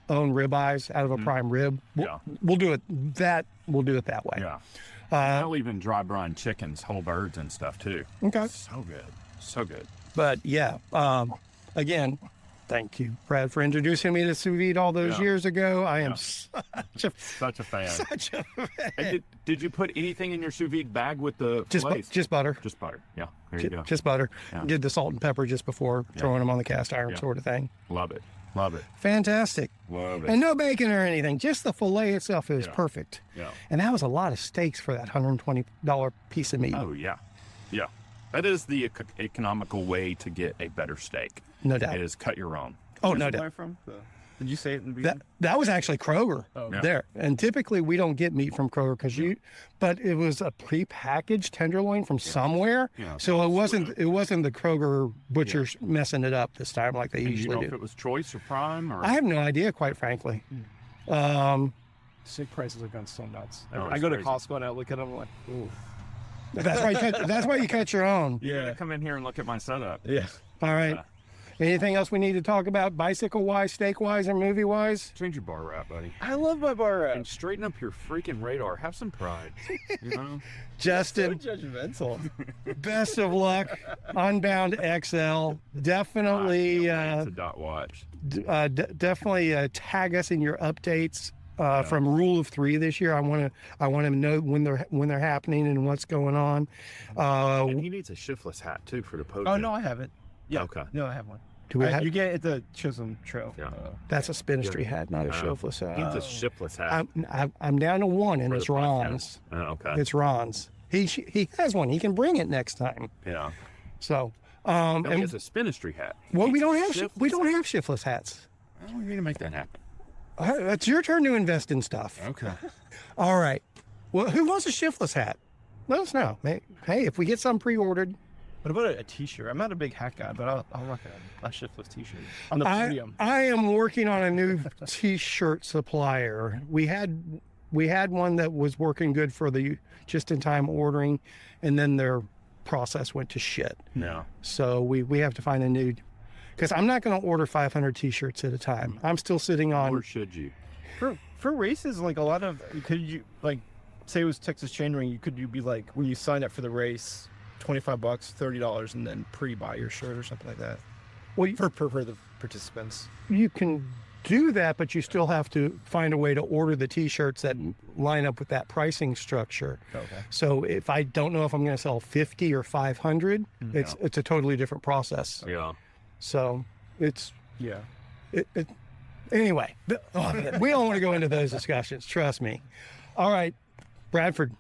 own ribeyes out of a prime rib, we'll do it that way. Yeah. I'll even dry brine chickens, whole birds and stuff too. Okay. So good. So good. But yeah, again, thank you, Brad, for introducing me to sous vide all those years ago. I am such a fan. Such a fan. And did you put anything in your sous vide bag with the fillets? Just butter. Just butter. Yeah. There you go. Just butter. Yeah. Did the salt and pepper just before throwing them on the cast iron sort of thing. Love it. Love it. Fantastic. Love it. And no bacon or anything. Just the fillet itself is perfect. Yeah. And that was a lot of steaks for that $120 piece of meat. Oh, yeah. Yeah. That is the economical way to get a better steak. No doubt. It is cut your own. Oh, no doubt. Did you say it in the beginning? That was actually Kroger there. And typically we don't get meat from Kroger but it was a prepackaged tenderloin from somewhere. Yeah, so it wasn't the Kroger butchers messing it up this time like they usually you know do. If it was choice or prime or? I have no idea, quite frankly. Steak prices are going so nuts. Oh, I go to Costco and I look at them like, ooh. That's why you cut your own. Yeah. Come in here and look at my setup. Yeah. All right. Anything else we need to talk about bicycle-wise, steak-wise, or movie-wise? Change your bar wrap, buddy. I love my bar wrap. And straighten up your freaking radar. Have some pride. You know? Justin. So judgmental. Best of luck. Unbound XL. Definitely. It's a dot watch. Definitely tag us in your updates from Rule of 3 this year. I want to know when they're happening and what's going on. And he needs a shiftless hat too for the podium. Oh no, I have it. Yeah. Okay. No, I have one. Do we have? You get it at the Chisholm Trail. Yeah. That's a spinistry hat, not a shiftless hat. He needs a shiftless hat. I'm down to one, and it's Ron's. Oh, okay. It's Ron's. He has one. He can bring it next time. Yeah. So. No, he has a spinistry hat. Well, we don't have shiftless hats. Oh, we need to make that happen. It's your turn to invest in stuff. Okay. All right. Well, who wants a shiftless hat? Let us know. Hey, if we get some pre-ordered. What about a t-shirt? I'm not a big hat guy, but I'll rock a shiftless t-shirt on the podium. I am working on a new t-shirt supplier. We had one that was working good for the just-in-time ordering, and then their process went to shit. No. So we have to find a new, because I'm not going to order 500 t-shirts at a time. I'm still sitting on. Or should you? For races, like a lot of, say it was Texas Chainring, could you be like, when you sign up for the race, $25, $30, and then pre-buy your shirt or something like that? Well, for the participants. You can do that, but you still have to find a way to order the t-shirts that line up with that pricing structure. Okay. So if I don't know if I'm going to sell 50 or 500, it's a totally different process. Yeah. So it's Anyway, we don't want to go into those discussions. Trust me. All right, Bradford,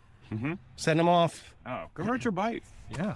send them off. Oh, go ride your bike. Yeah.